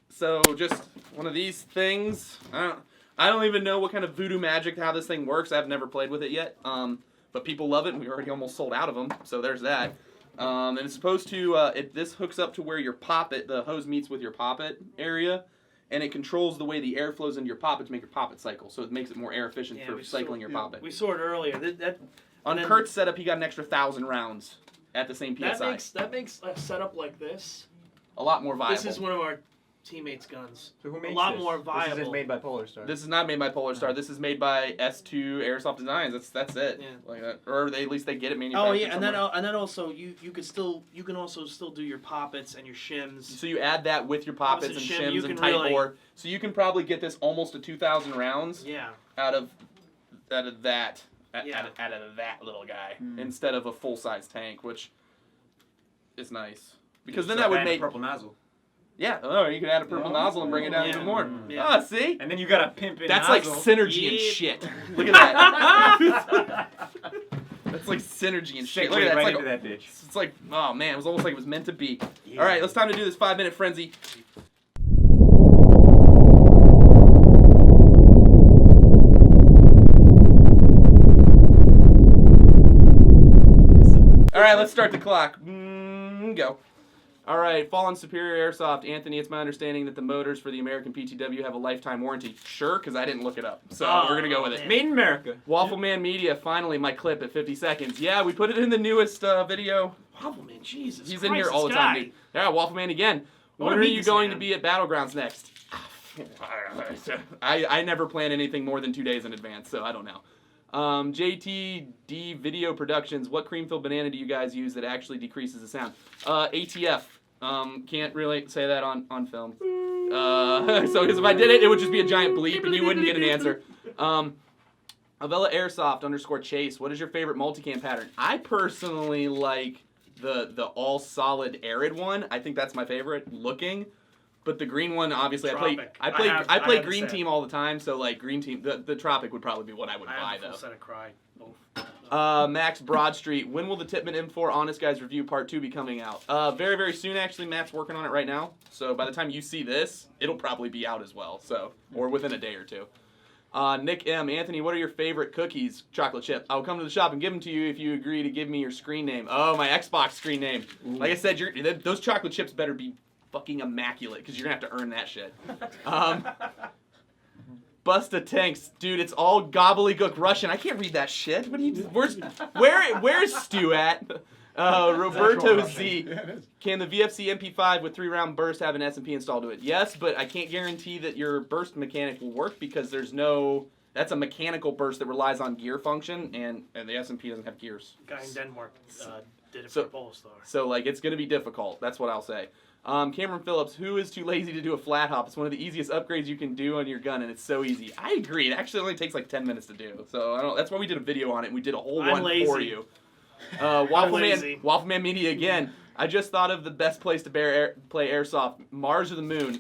So just one of these things. I don't even know what kind of voodoo magic how this thing works. I've never played with it yet. But people love it, and we already almost sold out of them. So there's that. And it's supposed to this hooks up to where your poppet, the hose meets with your poppet area. And it controls the way the air flows into your poppet to make your poppet cycle. So it makes it more air efficient Yeah, for we cycling your poppet. We saw it earlier. On then- Kurt's setup, he got an extra 1,000 rounds at the same PSI. That makes a setup like this. A lot more viable. This is one of our teammates' guns. So who makes a lot this? more This viable. is made by Polar Star. This is not made by Polar Star. This is made by S2 Airsoft Designs. That's it. Yeah. Like that. Or at least they get it manufactured. Oh yeah, and then somewhere. also you can also still do your poppets and your shims. So you add that with your poppets and Obviously, shim, you shims and can tight really- bore. So you can probably get this almost to 2,000 rounds Yeah. out of that Yeah. out of that little guy instead of a full size tank, which is nice because then So that would add make purple nozzle. yeah. Oh, you could add a purple nozzle and bring it down Yeah. even more. Yeah. Ah, see. And then you got a pimpin' That's like nozzle. synergy and Yeah. shit. Look at that. That's like synergy and shit. Segue Look at that. right It's into like, that bitch. it's like, oh man, it was almost like it was meant to be. Yeah. All right, it's time to do this 5-minute frenzy. All right, let's start the clock. Go. All right, Fallen Superior Airsoft. Anthony, it's my understanding that the motors for the American PTW have a lifetime warranty. Sure, because I didn't look it up. So we're going to go with it. man. Made in America. Waffle Man Media, finally, my clip at 50 seconds. Yeah, we put it in the newest video. Waffle man, Jesus. He's Christ, in here all the this time, guy. dude. Yeah, Waffle Man again. wanna When are meet you this going man. to be at Battlegrounds next? I never plan anything more than 2 days in advance, so I don't know. JTD Video Productions, what cream-filled banana do you guys use that actually decreases the sound? ATF. Can't really say that on film. So because if I did it, it would just be a giant bleep and you wouldn't get an answer. Avella Airsoft _Chase. What is your favorite multicam pattern? I personally like the all solid arid one. I think that's my favorite looking. But the green one, obviously, Tropic. I I play have the green set. team all the time. So like green team, the Tropic would probably be what I would I buy have a though. full set of cry. Oh. Max Broadstreet. When will the Tippmann M4 Honest Guys review part 2 be coming out? Very, very soon, actually. Matt's working on it right now. So by the time you see this, it'll probably be out as well. So, or within a day or two. Nick M. Anthony, what are your favorite cookies? Chocolate chip. I'll come to the shop and give them to you if you agree to give me your screen name. Oh, my Xbox screen name. Like I said, those chocolate chips better be fucking immaculate because you're going to have to earn that shit. Busta Tanks, dude, it's all gobbledygook Russian. I can't read that shit. What are you? Where's Stu at? Roberto Z. Yeah, it is. Can the VFC MP5 with 3-round burst have an SMP installed to it? Yes, but I can't guarantee that your burst mechanic will work because there's no. That's a mechanical burst that relies on gear function, and the SMP doesn't have gears. Guy in Denmark did it So- for Polestar. So like it's gonna be difficult. That's what I'll say. Cameron Phillips, who is too lazy to do a flat hop? It's one of the easiest upgrades you can do on your gun, and it's so easy. I agree. It actually only takes like 10 minutes to do. So I don't. That's why we did a video on it. And we did a whole I'm one for lazy. you. Waffleman lazy. Media again. I just thought of the best place to play airsoft: Mars or the Moon.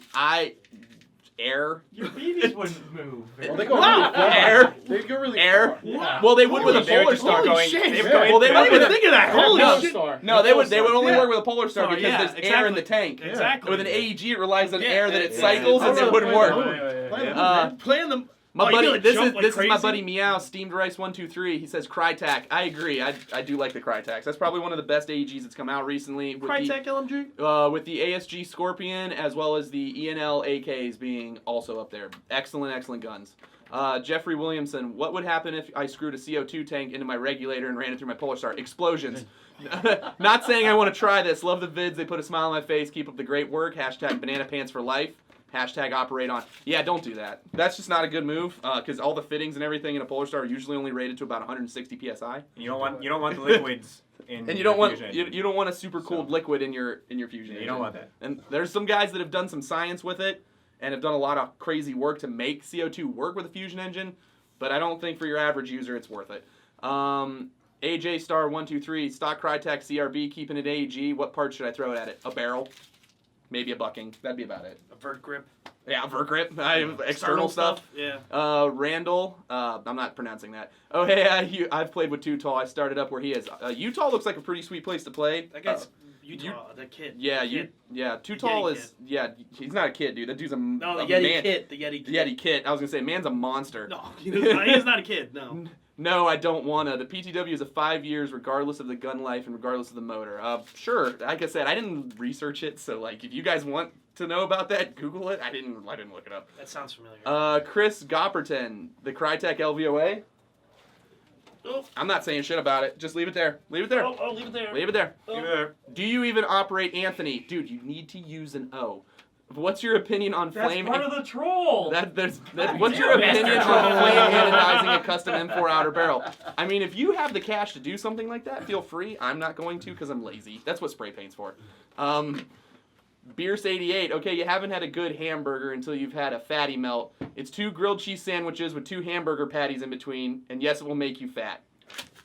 air. Your BBs wouldn't move. Well, they go Wow. really far. Air. They go really Air. far. Yeah. Well, they would with a They would polar just star start Holy going. shit. They would Yeah. go Well, they into I would didn't even with think of that. Holy No. shit. No, they wouldn't Yeah. work with a polar star Star, because yeah, there's air in the exactly. tank. Exactly. With an AEG, it relies on Yeah, air that it yeah, cycles, yeah. and it wouldn't work. Playing them. My Oh, you buddy, feel like this jump is like this is my crazy? buddy Meow Steamed Rice 123. He says Crytac. I agree. I do like the Crytacs. That's probably one of the best AEGs that's come out recently. With Crytek LMG. with the ASG Scorpion as well as the ENL AKs being also up there. Excellent guns. Jeffrey Williamson, what would happen if I screwed a CO2 tank into my regulator and ran it through my Polar Star? Explosions. Not saying I want to try this. Love the vids. They put a smile on my face. Keep up the great work. Hashtag banana pants for life. Hashtag operate on. Yeah, don't do that. That's just not a good move because all the fittings and everything in a Polar Star are usually only rated to about 160 psi. You don't want the liquids in. And you your don't want fusion. you don't want a super cooled So- liquid in your fusion. You engine. don't want that. And there's some guys that have done some science with it and have done a lot of crazy work to make CO2 work with a fusion engine, but I don't think for your average user it's worth it. AJ Star 123 stock Crytek CRB keeping it AEG. What part should I throw it at it? A barrel, maybe a bucking. That'd be about it. A vert grip. Yeah, vert grip. External stuff. Yeah. Randall, I'm not pronouncing that. Oh, hey, I've played with Too Tall. I started up where he is. Utah looks like a pretty sweet place to play. That guy's Utah. That kid. Yeah, Kid. Too The Tall Yeti is, yeah, he's not a kid, dude. That dude's a No, the a Yeti man. kit. The Yeti kit. The Yeti kit. I was gonna say, man's a monster. No, he's not a kid. No. No, I don't wanna. The PTW is a 5 years, regardless of the gun life and regardless of the motor. Sure. Like I said, I didn't research it, so like, if you guys want to know about that, Google it. I didn't look it up. That sounds familiar. Chris Gopperton, the Crytek LVOA. Oh. I'm not saying shit about it. Just leave it there. Leave it there. Oh, leave it there. Leave it there. Leave it there. Do you even operate Anthony? Dude, you need to use an O. What's your opinion on That's flame? part of the troll. What's your opinion on flame anodizing a custom M4 outer barrel? I mean, if you have the cash to do something like that, feel free. I'm not going to because I'm lazy. That's what spray paint's for. Beers88. Okay, you haven't had a good hamburger until you've had a fatty melt. It's 2 grilled cheese sandwiches with 2 hamburger patties in between, and yes, it will make you fat.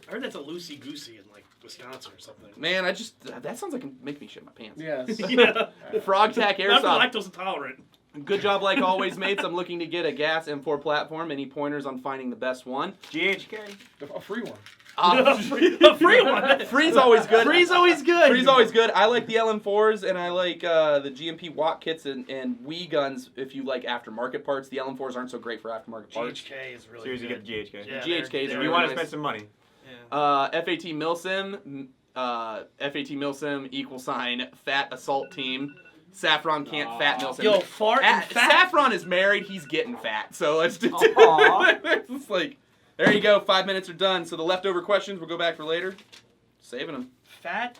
I heard that's a loosey goosey in like Wisconsin or something. Man, that sounds like it make me shit my pants. Yes. Yeah. Frog Tack Not Airsoft. lactose intolerant. Good job like always, mates. I'm looking to get a gas M4 platform. Any pointers on finding the best one? GHK. A free one. A free one. Free's always good. Free's always good. Free's always good. I like the LM4s and I like the GMP Watt kits and Wii guns if you like aftermarket parts. The LM4s aren't so great for aftermarket parts. GHK is really Seriously, good. get the GHK. Yeah, GHK is they're If really you want to nice. spend some money. Yeah. FAT Milsim, =, Fat Assault Team. Saffron can't fat Milsim. Yo, fart and fat. Saffron is married. He's getting fat. So let's do Aw. it's like, there you go. 5 minutes are done. So the leftover questions we'll go back for later. Saving them. Fat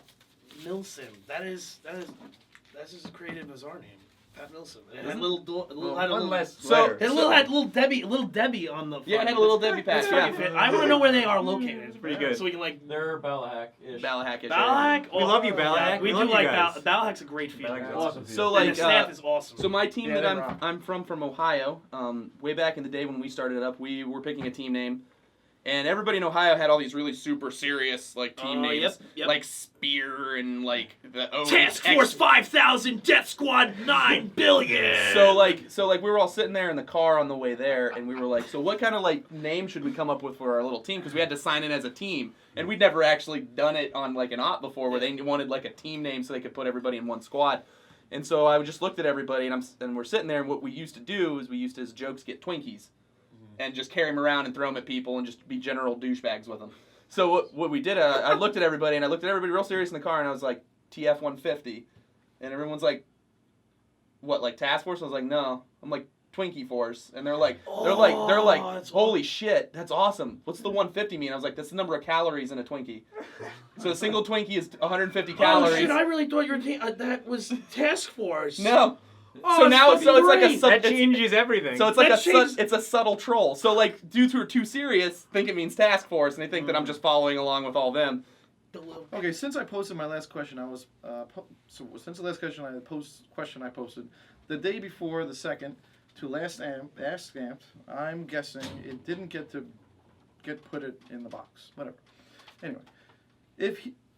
Milsim. That's as creative as our name. Fat Milsim. It had a little, had a One little, less So- letter. had little Debbie on the. Yeah, it front. had a little Debbie patch. It's Yeah. pretty fit. I want to know where they are located. It's pretty good. So we can like. They're Balahack-ish. Balahack-ish. Balahack. We love you, Balahack. We We do love you like guys. Balahack's a great field. Balahack's Awesome. So And like, the staff is awesome. so my team Yeah, that they rock. I'm from Ohio. Way back in the day when we started it up, we were picking a team name, and everybody in Ohio had all these really super serious like team Oh, names, yep. like Spear and like the O. Task X- Force 5000, Death Squad 9 billion. So like we were all sitting there in the car on the way there, and we were like, so what kind of like name should we come up with for our little team? Because we had to sign in as a team, and we'd never actually done it on like an op before, where they wanted like a team name so they could put everybody in one squad. And so I just looked at everybody, and we're sitting there, and what we used to do is we used to, as jokes, get Twinkies, and just carry them around and throw them at people, and just be general douchebags with them. So what we did, I looked at everybody, and I looked at everybody real serious in the car, and I was like, TF-150, and everyone's like, what, like Task Force? I was like, no. I'm like, Twinkie Force, and they're like, that's holy shit, that's awesome. What's the 150 mean? I was like, that's the number of calories in a Twinkie. So a single Twinkie is 150 Oh calories. shit! I really thought your team that was Task Force. No. Oh, So it's now, fucking so it's like a great. sub. That it's- changes everything. So it's like That changed- it's a subtle troll. So like dudes who are too serious think it means Task Force, and they think that I'm just following along with all them. Okay, since I posted my last question, I was since the last question I posted, the day before the second to last ask amped, I'm guessing it didn't get put it in the box. Whatever. Anyway,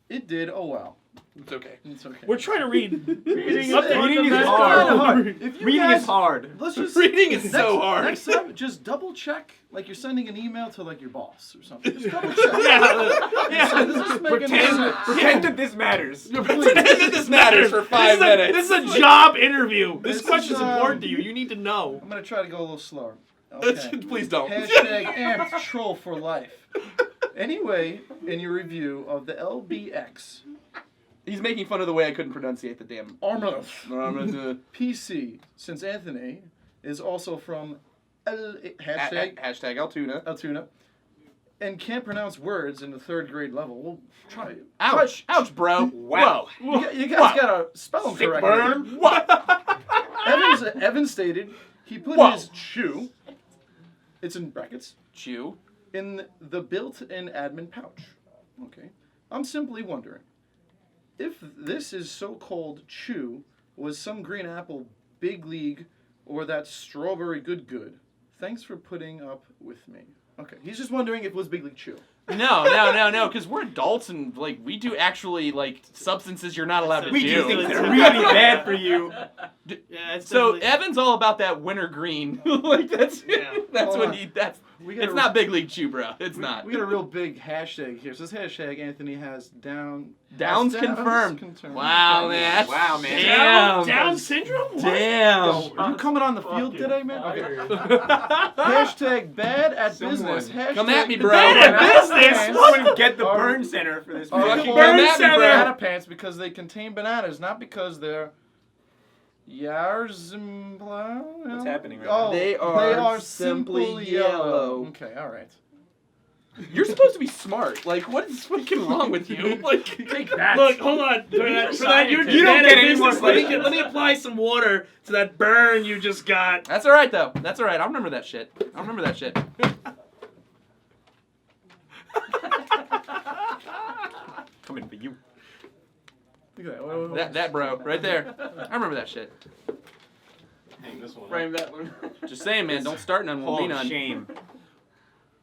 it did, oh well. It's okay. It's okay. We're trying to read. Reading Up to is the hard. If you Reading guys, is hard. let's just Reading is so hard. Next time, just double check, like you're sending an email to like your boss or something. Just double check. Yeah. Does this make any sense? Pretend that this matters. Pretend that this matters for 5 minutes. This is a job interview. This This question's is, important to you. You need to know. I'm gonna try to go a little slower. Okay. Please don't. Hashtag amped troll for life. Anyway, in your review of the LBX He's making fun of the way I couldn't pronunciate the damn. Armor Hashtag PC, since Anthony is also from hashtag Altoona. Altoona and can't pronounce words in the 3rd grade level, we'll try it. Ouch! Ouch, bro! Wow. You guys gotta spell them correctly. Burn! What? Evans stated he put Whoa. his shoe, it's in brackets, Chew. in the built-in admin pouch. Okay. I'm simply wondering if this is so-called chew was some green apple big league or that strawberry good. Thanks for putting up with me. Okay. He's just wondering if it was big league chew. No, because we're adults and like we do actually like substances you're not allowed to We do do. things that are really bad for you. Yeah, it's So definitely- Evan's all about that winter green. Like that's that's Hold what on. he that's. We got It's a- not big league chew, bro. It's not. We got a real big hashtag here. It says hashtag Anthony has Downs Downs confirmed. confirmed. Wow, man. That's, Wow, man. Damn. Down syndrome? What? Damn. Are you coming on the field today, man? Okay. Hashtag bad at Someone. business. Hashtag Come at me, bro. Bad at business? Someone get the Are- burn center for this. Are Fucking called burn center. banana pants because they contain bananas, not because they're What's happening right Oh, now? They they are are simply simply yellow. Okay, all right. You're supposed to be smart. Like, what is fucking wrong with you? Like, Take that. Look, hold on. For that, You don't get any more Let me apply some water to that burn you just got. that's all right though. That's all right. I remember that shit. I remember that shit. Coming for you. Look at that. That bro, right there. I remember that shit. Hang this one. Frame that one. Just saying, man. Don't start none. Won't Oh, be none. shame.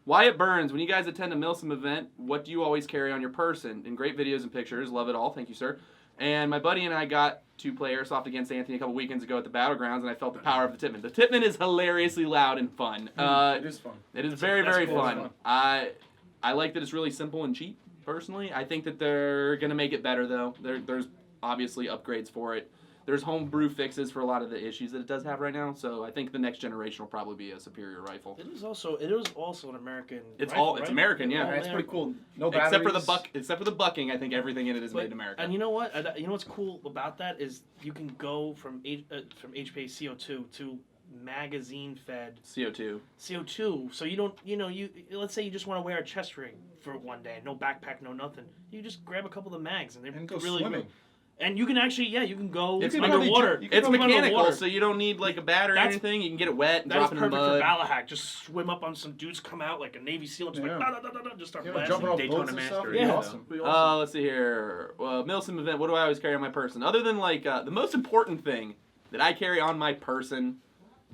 Wyatt Burns, when you guys attend a Milsim event, what do you always carry on your person? In great videos and pictures. Love it all. Thank you, sir. And my buddy and I got to play Airsoft against Anthony a couple weekends ago at the Battlegrounds, and I felt the power of the Tipman. The Tipman is hilariously loud and fun. It is fun. It is very, That's very cool. fun. I like that it's really simple and cheap, personally. I think that they're going to make it better, though. There's obviously upgrades for it. There's homebrew fixes for a lot of the issues that it does have right now, so I think the next generation will probably be a superior rifle. It is also an American. It's rifle, all it's right? American, yeah. All It's pretty cool. No Except for the batteries. except for the bucking, I think everything in it is made in America. And you know what? You know what's cool about that is you can go from HPA CO2 to magazine fed CO2. CO2. So you don't, you let's say you just want to wear a chest ring for one day, no backpack, no nothing. You just grab a couple of the mags and they're And go really swimming. good. And you can actually, you can go It's underwater. you can It's go mechanical, underwater. so you don't need like a bat or That's- anything. You can get it wet and That is drop it in the perfect for mud. Balahack. Just swim up on some dudes, come out like a Navy SEAL, and just Yeah. just start Yeah, blasting. jumping off Daytona boats and stuff. Master, It'd be yeah. awesome. It'd be awesome. Let's see here. Milsim event. What do I always carry on my person? Other than like the most important thing that I carry on my person,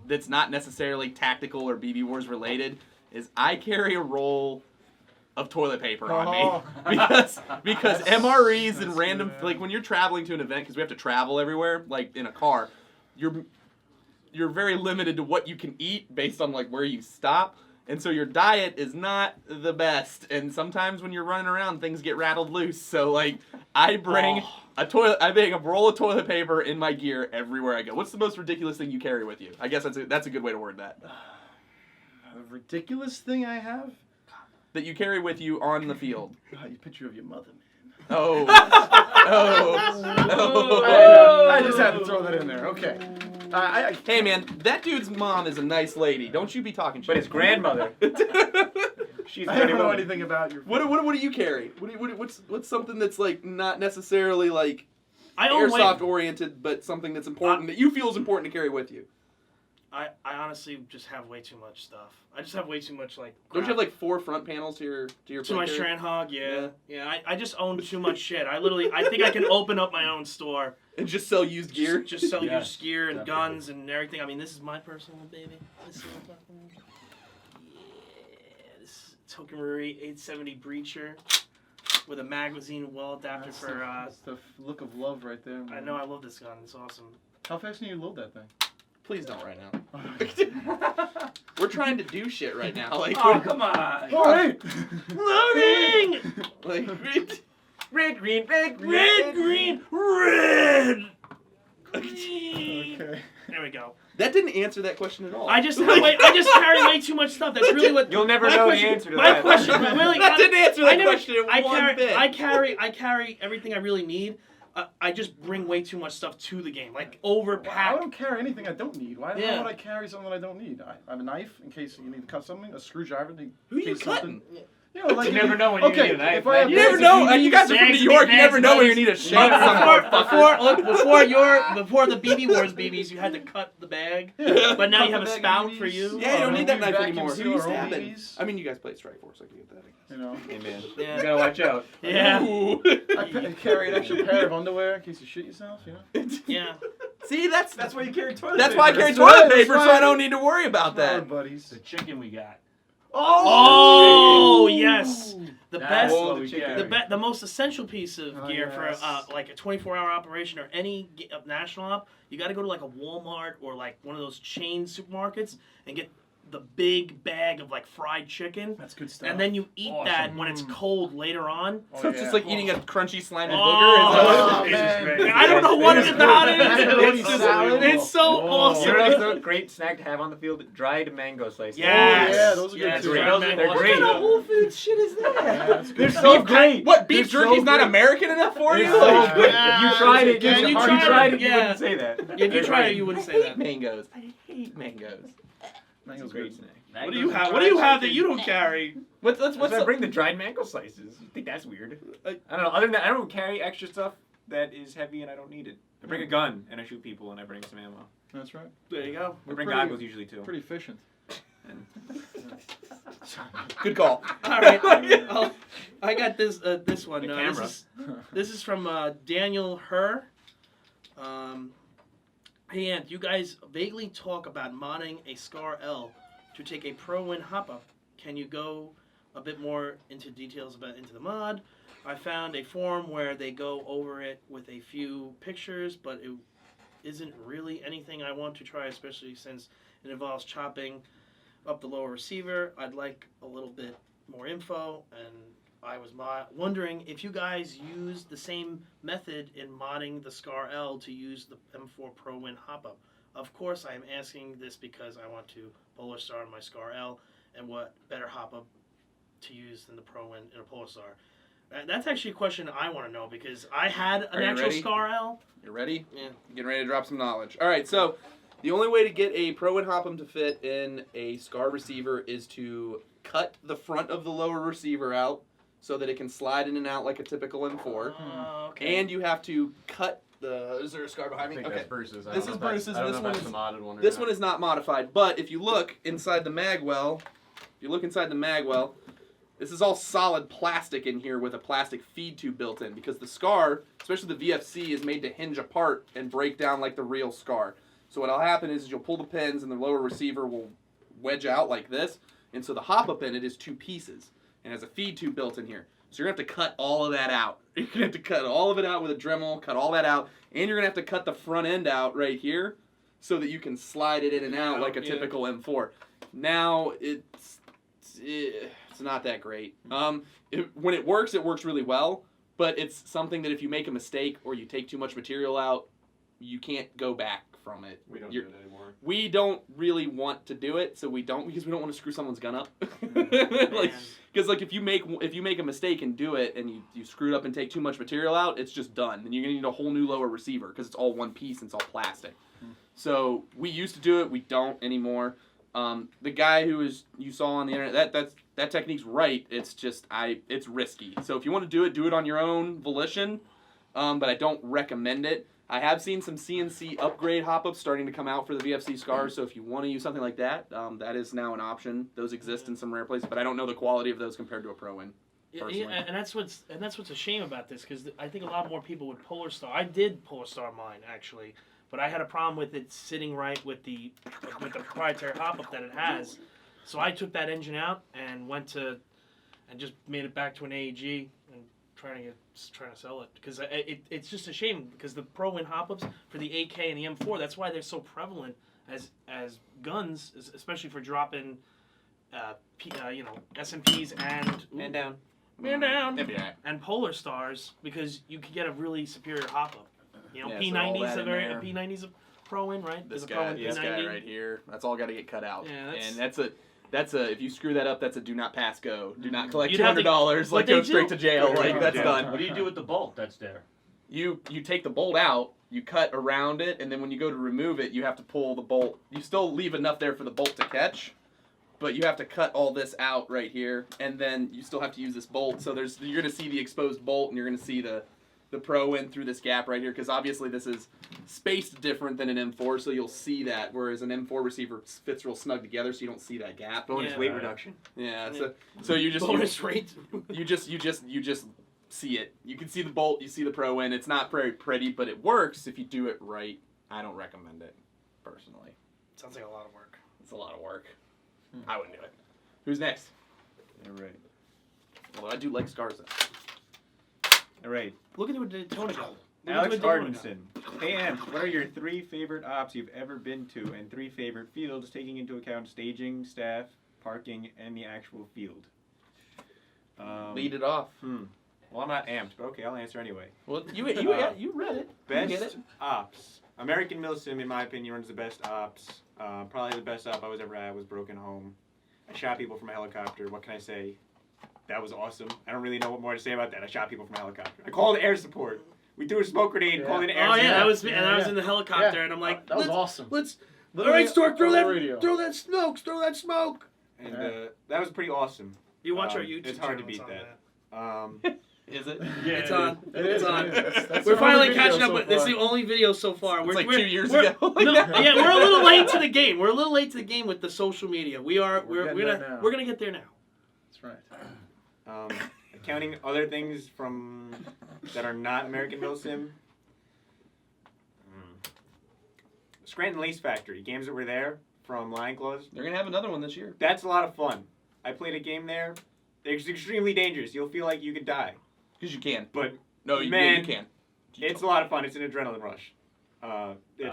that's not necessarily tactical or BBwarz related, is I carry a roll of toilet paper on Oh. me because MREs and random like when you're traveling to an event because we have to travel everywhere like in a car, you're very limited to what you can eat based on like where you stop. And so your diet is not the best, and sometimes when you're running around, things get rattled loose. So like, I bring I bring a roll of toilet paper in my gear everywhere I go. What's the most ridiculous thing you carry with you? I guess that's a good way to word that. A ridiculous thing I have? That you carry with you on the field. God, you picture of your mother, man. Oh, I just had to throw that in there. Okay. Hey man, that dude's mom is a nice lady. Don't you be talking shit. But his grandmother. She's I pretty don't know woman. anything about your. What do you carry? What's something that's like not necessarily like I own airsoft oriented, but something that's important that you feel is important to carry with you? I honestly just have way too much stuff. I just have way too much like. Don't you crap. have like 4 front panels to your To my plate carrier? strand hog, yeah. I just own too much shit. I think I can open up my own store. And just sell used gear? Just sell Yeah, used gear and definitely. guns and everything. I mean, this is my personal baby. This is my fucking... Yeah, this is Token Marie 870 Breacher. with a magazine well adapted That's for. that's the look of love right there. I Man. know I love this gun. It's awesome. How fast can you load that thing? Please don't right now. We're trying to do shit right now. Like, Oh, come on. All right. Loading. like Red, green, red, Red, green, red. Okay. There we go. that didn't answer that question at all. I just carry way too much stuff. That's really what. You'll never my know question, the answer to my that. question, really, That didn't answer that I never- question in one bit. I carry everything I really need. I just bring way too much stuff to the game, like overpack. Well, I don't carry anything I don't need. Why Yeah. would I carry something that I don't need? I have a knife in case you need to cut something, a screwdriver in Who are you case cutting? something. You know, like You never know when you okay, need a knife. if I have You never bags know. of And you guys are from New Bags York. of You never bags know of when you need a shave Before the BBwarz BBs, you had to cut the bag, but now you have a spout for you. Yeah, you don't need that knife Vacuum anymore. seal Who you our own stabbing? BBs. I mean, you guys play Strike Force. I can get that. You know, Hey man, Yeah. you gotta watch out. Yeah, Ooh. I carry an extra pair of underwear in case you shit yourself. You know. yeah. See, that's why you carry toilet that's why I paper. carry That's right, toilet that's paper, so right. I don't need to worry about Our that. buddies. The chicken we got. Oh yes, the That's best. what we chicken. carry. The most essential piece of Oh, gear yes. for like a 24-hour operation or any national op, you got to go to like a Walmart or like one of those chain supermarkets and get the big bag of like fried chicken, That's good stuff. and then you eat Awesome. that when it's cold later on. Oh, So it's just like eating a crunchy slimy Oh, booger. This is man. great. I don't know what it about it is. Macaroni It's, just, salad. it's so You know awesome. what's a great snack to have on the field? Dried mango slices. Yes. yeah, those are good Yes, too. They're right. great. They're They're great. What kind of Whole Foods shit is Yeah, that? that's good They're stuff. so great. What, beef They're so jerky's not great. American enough for you? They're so Like, good. If you tried it, Yeah, you you tried tried it, it, you yeah. wouldn't say that. If you They're try great. it, you wouldn't I say hate that. mangoes. I hate mangoes. It's a great snack. What do you have? What do you have that you don't carry? What's What's the, I bring the dried mango slices? You think that's weird? I don't know. Other than that, I don't carry extra stuff that is heavy and I don't need it. I bring a gun and I shoot people and I bring some ammo. That's right. There you go. I bring pretty- goggles usually too. Pretty efficient. Good call. All right. Oh, I got this. This one. The This is from Daniel Herr. Hey, Ant, you guys vaguely talk about modding a Scar L to take a pro win hop up. Can you go a bit more into details into the mod? I found a forum where they go over it with a few pictures, but it isn't really anything I want to try, especially since it involves chopping up the lower receiver. I'd like a little bit more info, and I was wondering if you guys use the same method in modding the Scar L to use the M4 Pro Win hop-up. Of course, I am asking this because I want to Polar Star on my Scar L, and what better hop-up to use than the Pro Win in a Polar Star. That's actually a question I want to know, because I had an Are you actual ready? Scar L. You ready? Yeah. Getting ready to drop some knowledge. All right, so the only way to get a Pro Win Hop 'em to fit in a Scar receiver is to cut the front of the lower receiver out so that it can slide in and out like a typical M4. Okay. And you have to cut the... Is there a Scar I behind me? think Okay. that's Bruce's. I This don't is know if Bruce's, I don't and know this if that's one the modded one. Or This not. one is not modified, but if you look inside the magwell, this is all solid plastic in here with a plastic feed tube built in, because the Scar, especially the VFC, is made to hinge apart and break down like the real Scar. So what'll happen is you'll pull the pins and the lower receiver will wedge out like this, and so the hop-up in it is two pieces and has a feed tube built in here. So you're going to have to cut all of that out. You're going to have to cut all of it out with a Dremel, cut all that out, and you're going to have to cut the front end out right here so that you can slide it in and out like a typical M4. Now, it's not that great. When it works really well, but it's something that if you make a mistake or you take too much material out, you can't go back from it. We don't do it anymore. We don't really want to do it, so we don't, because we don't want to screw someone's gun up. Because if you make a mistake and do it, and you screw it up and take too much material out, it's just done. And you're gonna need a whole new lower receiver because it's all one piece and it's all plastic. So we used to do it, we don't anymore. The guy you saw on the internet, that technique's right. It's just it's risky. So if you want to do it on your own volition. But I don't recommend it. I have seen some CNC upgrade hop-ups starting to come out for the VFC Scars, so if you want to use something like that, that is now an option. Those exist in some rare places, but I don't know the quality of those compared to a Pro Win. Personally. Yeah, and that's what's a shame about this, because I think a lot more people would Polar Star. I did Polar Star mine actually, but I had a problem with it sitting right with the proprietary hop-up that it has. So I took that engine out and just made it back to an AEG and trying to sell it because it's just a shame because the Pro Win hop-ups for the AK and the M4, that's why they're so prevalent as guns, especially for dropping SMPs and Man down. man down Maybe all right. and Polar Stars because you could get a really superior hop-up. You know, Yeah, so all P90's that a in very there. P90's a Pro Win, right? This There's a Pro guy, Win this guy P90. right here. That's all got to get cut out. Yeah, and that's a if you screw that up, that's a do not pass go. Do not collect You'd have to- $200. Like what go they straight do- to jail. Go Like to that's jail. done. What do you do with the bolt that's there? You take the bolt out, you cut around it, and then when you go to remove it, you have to pull the bolt. You still leave enough there for the bolt to catch, but you have to cut all this out right here, and then you still have to use this bolt. So you're gonna see the exposed bolt, and you're gonna see the Pro in through this gap right here, because obviously this is spaced different than an M4, so you'll see that, whereas an M4 receiver fits real snug together, so you don't see that gap. Bonus Yeah. weight reduction. Yeah, so you just bonus rate. you just see it. You can see the bolt, you see the Pro in. It's not very pretty, but it works if you do it right. I don't recommend it, personally. Sounds like a lot of work. It's a lot of work. I wouldn't do it. Who's next? All right. Although I do like scars though. All right. Look at what Daytona got. Alex Ardenson. Hey, Amp, what are your 3 favorite ops you've ever been to and 3 favorite fields, taking into account staging, staff, parking, and the actual field? Lead it off. Well, I'm not amped, but okay, I'll answer anyway. Well, you read it. You get Best it. ops. American Milsim, in my opinion, runs the best ops. Probably the best op I was ever at was Broken Home. I shot people from a helicopter. What can I say? That was awesome. I don't really know what more to say about that. I shot people from a helicopter. I called air support. We threw a smoke grenade and called in air Oh support. yeah, that was me, and I was Yeah. in the helicopter, Yeah. and I'm like, that was let's, awesome. let's. All Literally right, Stork, throw on the that radio. smoke, throw that smoke. And that was pretty awesome. You watch our YouTube. It's hard to channel, beat it's that. on Is it? Yeah, It's on. It is, It's on. it is. That's We're the finally only catching video up so with. It's far. the only video so far. It's like we're, 2 years we're- ago. No, yeah, we're a little late to the game. We're a little late to the game with the social media. We're getting there now. gonna get there now. That's right. Counting other things from that are not American Milsim. Scranton Lace Factory, games that were there from Lion Claws. They're gonna have another one this year. That's a lot of fun. I played a game there. It's extremely dangerous. You'll feel like you could die. Because you can. But No, you Man, can. it's a lot of fun. It's an adrenaline rush. It's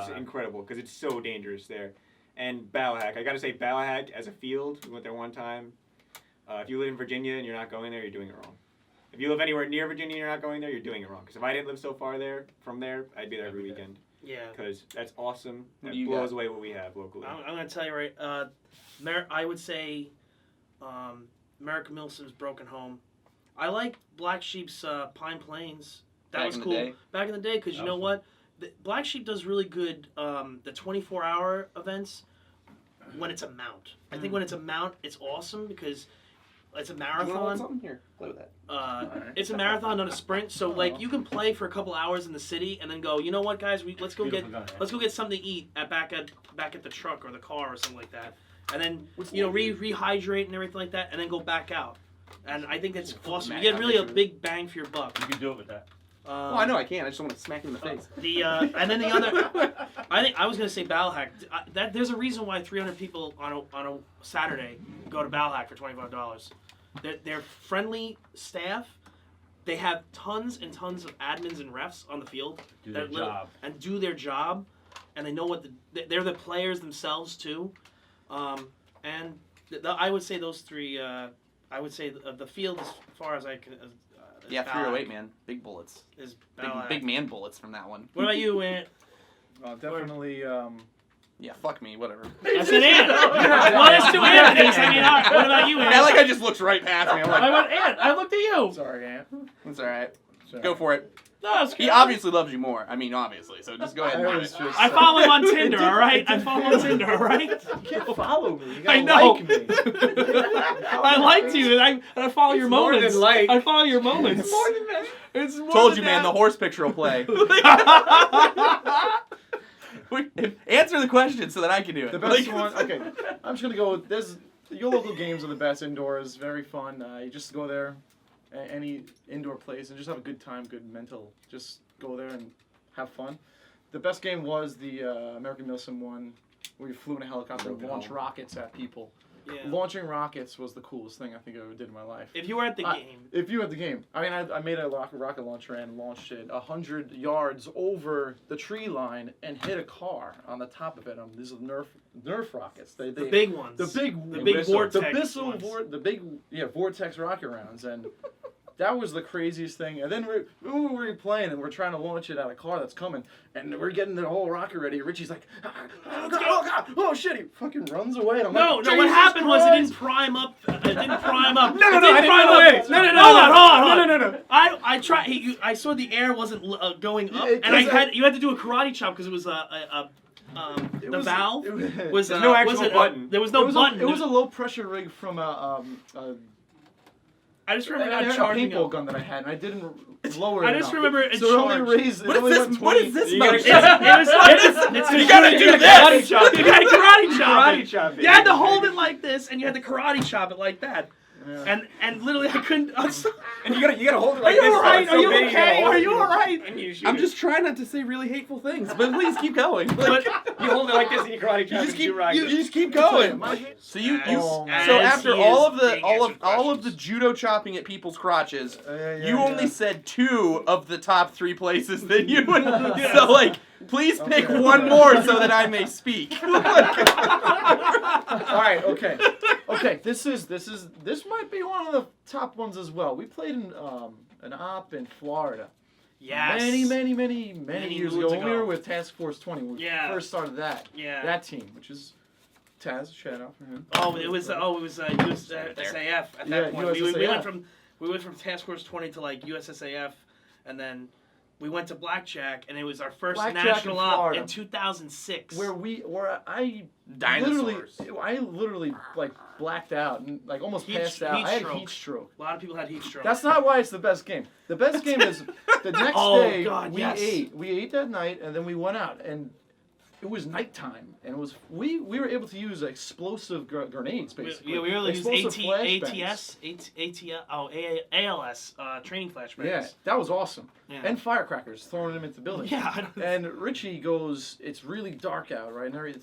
Uh-huh. incredible because it's so dangerous there. And Ballahack. I gotta say, Ballahack as a field, we went there one time. If you live in Virginia and you're not going there, you're doing it wrong. If you live anywhere near Virginia and you're not going there, you're doing it wrong. Because if I didn't live so far from there, I'd be there every weekend. Yeah. Because that's awesome. What That do you blows got? away what we have locally. I'm gonna tell you right. I would say, American Milsim's Broken Home. I like Black Sheep's Pine Plains. That Back was in the cool day? back in the day because you know what, Black Sheep does really good. The 24-hour events when it's a mount. I think when it's a mount, it's awesome because it's a You want marathon. something? Here, play with that. It's a marathon, not a sprint. So like you can play for a couple hours in the city and then go. You know what, guys? Let's go Beautiful gun, yeah. let's go get something to eat back at the truck or the car or something like that. And then What's rehydrate and everything like that, and then go back out. And I think that's awesome. You Matt, get I'll really a picture it. big bang for your buck. You can do it with that. Oh, I know I can. I just don't want to smack him in the face. And then the other, I think I was gonna say Ballahack. That there's a reason why 300 people on a Saturday go to Ballahack for $25. They're friendly staff. They have tons and tons of admins and refs on the field Do their job. and do their job, and they know what they're the players themselves too. And I would say those three. I would say the field as far as I can. Yeah, 308, man. Big bullets. Is Big, Ballahack. big man bullets from that one. What about you, Ant? Definitely. Yeah, fuck me, whatever. I said Ant. Well, there's two Anthony's. I mean, what about you, Ant? I like I just looked right past me. I'm I like, went Ant. I looked at you. Sorry, Ant. it's all right. Sorry. Go for it. No, it's He good. obviously loves you more. I mean, obviously. So just go ahead and I do was it. just. I follow him on Tinder, all right? I follow him on Tinder, all right? You can't follow me. You I gotta know. like me. I liked you, and I follow your more moments. than like. I follow your moments. More than that. It's more Told than you, man. The that. horse picture will play. Answer the question so that I can do it. The best Like- one. Okay, I'm just gonna go with this. Your local games are the best indoors. Very fun. You just go there, any indoor place, and just have a good time, good mental. Just go there and have fun. The best game was the American Milsim one, where you flew in a helicopter and launched rockets at people. Yeah. launching rockets was the coolest thing I think I ever did in my life. If you were at the game, If you had the game, I mean, I made a rocket launcher and launched it 100 yards over the tree line and hit a car on the top of it. These are Nerf rockets. the big ones. the big vortex ones. the big vortex rocket rounds, and that was the craziest thing. And then we were playing and we're trying to launch it at a car that's coming, and we're getting the whole rocket ready. Richie's like, oh god, oh shit, he fucking runs away. And I'm No, like, no. What Jesus happened was it Christ. didn't prime up. It didn't prime up. No, It no, didn't I didn't prime know up. it. No, no, no, Hold on, no, hold on. no. I tried. I saw the air wasn't going up, Yeah, and you had to do a karate chop because it was the valve was There's no was actual it, button. There was no button. It was a low pressure rig from I just remember a not charging paintball up. gun that I had, and I didn't lower it I just enough. remember it So it only charged. raised. It only went 20. What is this You gotta- motion? It's You gotta do karate this. chop. You gotta karate chop. Karate chop it. You had to hold it like this, and you had to karate chop it like that. Yeah. And literally I couldn't. And you gotta hold it Are like you this. so alright? it's Are so you big, okay? gotta hold Are it. you alright? And you shoot I'm it. just trying not to say really hateful things, but please keep going. But You hold it like this and you karate chop You just and keep do rockets. you just keep going. So you Oh, as so after he all is of the being all of answered all of the questions. judo chopping at people's crotches, Yeah, you only yeah. said 2 of the top 3 places that you would. So like, please pick one more so that I may speak. All right, okay. This might be one of the top ones as well. We played in an op in Florida Yes. many years ago moons when we ago. were with Task Force 20. When we Yeah. first started that Team, which is Taz. Shout out for him. it was USSAF at that Yeah, point. We USSAF. went from Task Force 20 to like USSAF, and then we went to Blackjack, and it was our first Blackjack national in op Florida. in 2006. Where I Dinosaurs. literally like blacked out and like almost passed out. heat I had stroke. heat stroke. A lot of people had heat stroke. That's not why it's the best game. The best game is the next Oh, day God, we yes. ate. We ate that night and then we went out and it was nighttime and it was we were able to use explosive grenades basically. we really used Explosive flashbangs. ALS training flashbangs. Yeah, that was awesome. Yeah. And firecrackers, throwing them into buildings. Yeah, I don't- And Richie goes, it's really dark out, right? And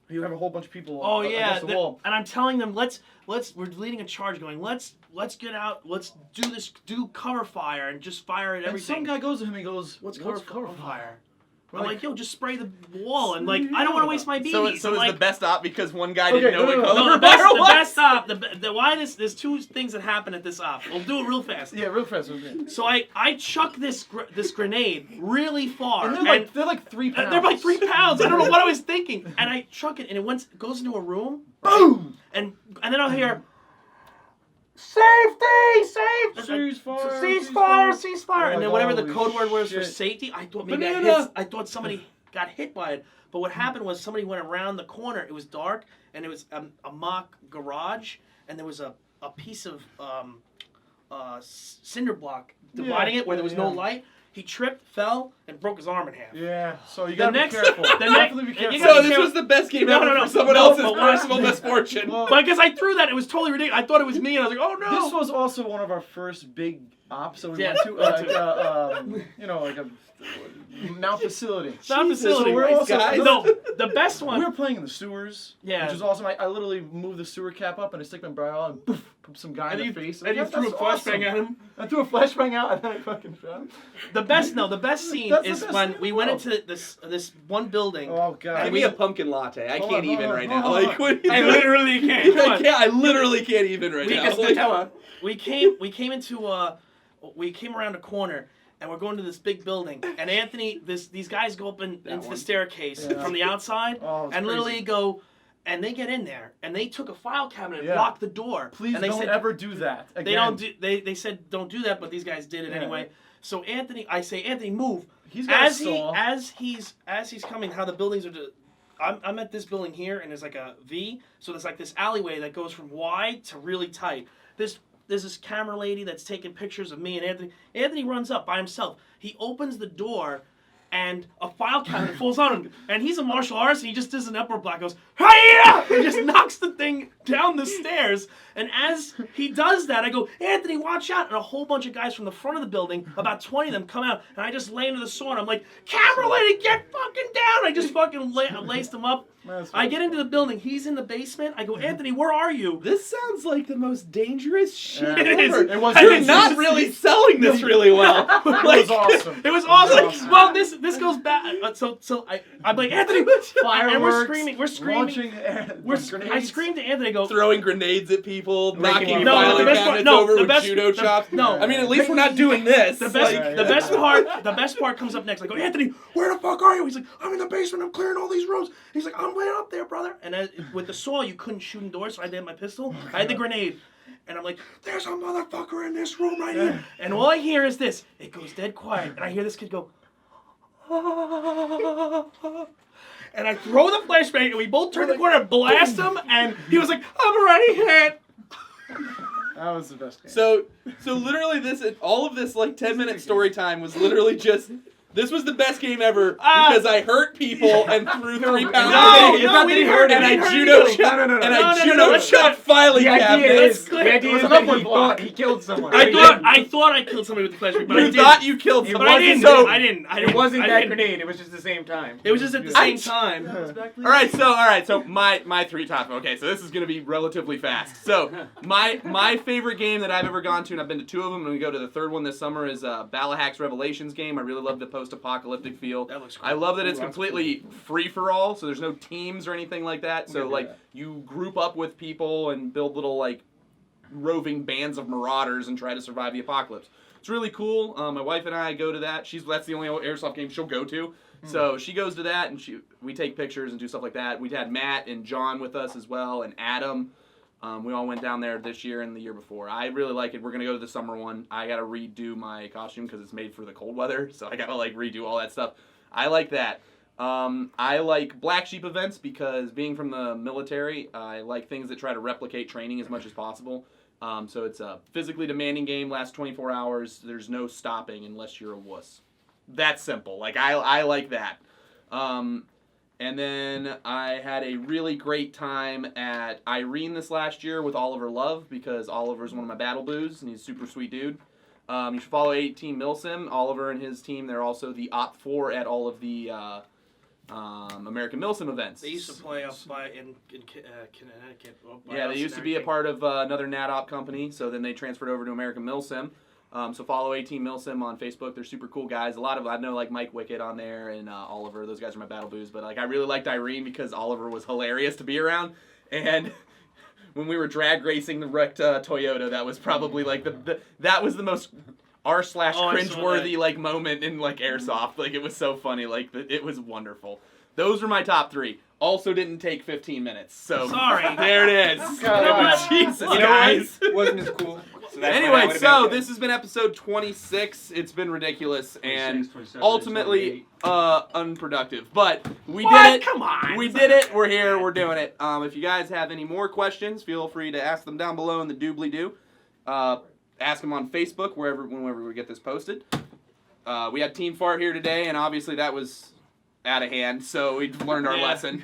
you have a whole bunch of people Oh yeah, against the wall. and I'm telling them, we're leading a charge, going, let's get out, let's do cover fire and just fire at And everything. some guy goes to him, he goes, What's cover cover fire? fire? We're I'm like, yo, just spray the wall, and like, I don't want to waste my BBs. So I'm it's like, the best op because one guy Okay, didn't know no, what no, color no, the fire was. best op. Why there's 2 things that happen at this op. We'll do it real fast. Yeah, real fast. Okay. So I chuck this grenade really far, And they're like 3 pounds. they're like 3 pounds. I don't know what I was thinking, and I chuck it, and it goes into a room. Boom! And then I'll hear, ceasefire, and then whatever the Holy code word was for shit. safety, I thought maybe I thought somebody got hit by it. But what happened was somebody went around the corner. It was dark, and it was a mock garage, and there was a piece of cinder block dividing it where there was no light. He tripped, fell, and broke his arm in half. Yeah, so you The gotta next- be careful. the Definitely be next- careful. you gotta So be this careful. was the best game No, ever no, no. for someone No, else's but what- personal misfortune. Well, But because I threw that, it was totally ridiculous. I thought it was me, and I was like, oh no. this was also one of our first big ops that we Yeah, went to, me too. like a mount facility. Not facility. So we're Nice also, guys. No, the best one. we were playing in the sewers, Yeah. which was awesome. I literally moved the sewer cap up and I stick my barrel and poof, put some guy and in you, the face. and you That's threw a awesome. flashbang at him. I threw a flashbang out and then I fucking shot him. The best scene That's the is best when scene we in went the world. into this one building. Oh god. Give me a pumpkin latte. I Hold can't on, even hold right on, now. hold on. Like, what are you I doing? literally can't. Come on. I literally can't even right now. Because Like, Nutella. We came around a corner, and we're going to this big building. And Anthony, these guys go up into one. the staircase Yeah. from the outside, Oh, it's and literally crazy. go, and they get in there, and they took a file cabinet and Yeah. blocked the door. Please and they don't said, ever do that again. They don't do. They said don't do that, but these guys did it Yeah. anyway. So I say Anthony, move. He's got as a saw. as he's coming, how the buildings are. I'm at this building here, and there's like a V. So there's like this alleyway that goes from wide to really tight. There's this camera lady that's taking pictures of me and Anthony. Anthony runs up by himself. He opens the door, and a file cabinet falls on him. And he's a martial artist, and he just does an upward block, goes, "Hiya!" and just knocks the thing down the stairs. And as he does that, I go, "Anthony, watch out!" And a whole bunch of guys from the front of the building, about 20 of them, come out, and I just lay into the saw, and I'm like, "Camera lady, get fucking down!" I just fucking laced him up. I get into the building. He's in the basement. I go, "Anthony, where are you?" This sounds like the most dangerous shit It is. ever. It was. You're not really selling this really well. It was awesome. It was awesome. Well, this goes back. I'm like, "Anthony," and we're Fireworks, screaming. launching I screamed to Anthony. I go, Throwing grenades at people, knocking No, filing the best part- cabinets no, over the with best- judo the- chops. no. I mean, at least we're not doing this. The Like, best part comes up next. I go, "Anthony, where the fuck are you?" He's like, "I'm in the basement. I'm clearing all these rooms." He's like, "I'm way up there, brother." And with the saw, you couldn't shoot indoors, so I had my pistol. I had the grenade. And I'm like, "There's a motherfucker in this room right here." And all I hear is this. It goes dead quiet. And I hear this kid go, and I throw the flashbang, and we both turn the corner, blast him, and he was like, "I'm already hit." That was the best game. so literally all of this like 10-minute story time was literally just. This was the best game ever because I hurt people and threw 3 pounds No, of no, weight we didn't hurt and him. I We judo didn't hurt chop him. and No, I no, judo let's chop filing The idea cabinets. is, clear. the idea It was is an that upward block. he killed someone. I thought I killed somebody with the flashbang, but I You didn't. thought you killed It someone. But I didn't. So, I didn't. It wasn't I that didn't. grenade. It was just the same time. It was just at the same time. all right. So my 3 top. Okay, so this is gonna be relatively fast. So my favorite game that I've ever gone to, and I've been to 2 of them, and we go to the 3rd one this summer, is Balahack's Revelations game. I really love the post-apocalyptic feel. That looks cool. I love that it's completely free for all, so there's no teams or anything like that. So like you group up with people and build little like roving bands of marauders and try to survive the apocalypse. It's really cool. My wife and I go to that. That's the only airsoft game she'll go to. So she goes to that, and we take pictures and do stuff like that. We had Matt and John with us as well, and Adam. We all went down there this year and the year before. I really like it. We're gonna go to the summer one. I gotta redo my costume because it's made for the cold weather, so I gotta like redo all that stuff. I like that. I like black sheep events because being from the military, I like things that try to replicate training as much as possible. So it's a physically demanding game, lasts 24 hours. There's no stopping unless you're a wuss. That's simple. Like I like that. And then I had a really great time at Irene this last year with Oliver Love because Oliver's one of my battle boos and he's a super sweet dude. You should follow Team Milsim. Oliver and his team, they're also the Op4 at all of the American Milsim events. They used to play up in Connecticut. Yeah, they used to be a part of another NatOp company, so then they transferred over to American Milsim. So follow Team Milsim on Facebook. They're super cool guys. I know like Mike Wickett on there and Oliver. Those guys are my battle boos. But like I really liked Irene because Oliver was hilarious to be around. And when we were drag racing the wrecked Toyota, that was probably like that was the most r/cringeworthy like moment in like airsoft. Like it was so funny. Like it was wonderful. Those were my top 3. Also didn't take 15 minutes. So Sorry. there it is. God. Jesus, You know guys. what? Wasn't as cool. So that's why that Anyway, would've so been this has been episode 26. It's been ridiculous and 27, ultimately unproductive. But we What? did it. Come on. We did it. We're here. We're doing it. If you guys have any more questions, feel free to ask them down below in the doobly-doo. Ask them on Facebook whenever we get this posted. We had Team F.A.R.T here today, and obviously that was out of hand, so we learned our lesson.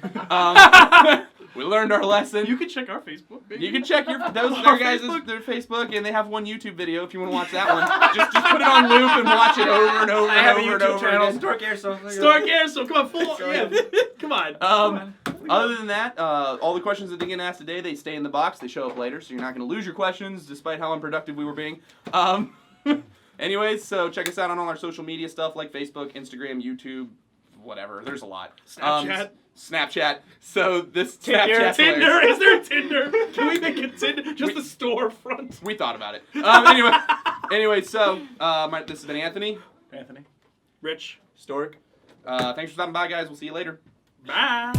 We learned our lesson. You can check our Facebook. Baby. You can check their Facebook, and they have one YouTube video if you want to watch that one. just put it on loop and watch it over and over I have and a over and YouTube over channel, again. Stork Airsoft. Stork Airsoft. Come on, full. Yeah. Come on. Other than that, all the questions that they get asked today, they stay in the box. They show up later, so you're not going to lose your questions, despite how unproductive we were being. Anyways, so check us out on all our social media stuff like Facebook, Instagram, YouTube, whatever. There's a lot. Snapchat. So this Snapchat. Tinder. Is there a Tinder? Can we make a Tinder? Just a storefront. We thought about it. Anyway, so this has been Anthony. Anthony. Rich. Stork. Thanks for stopping by, guys. We'll see you later. Bye.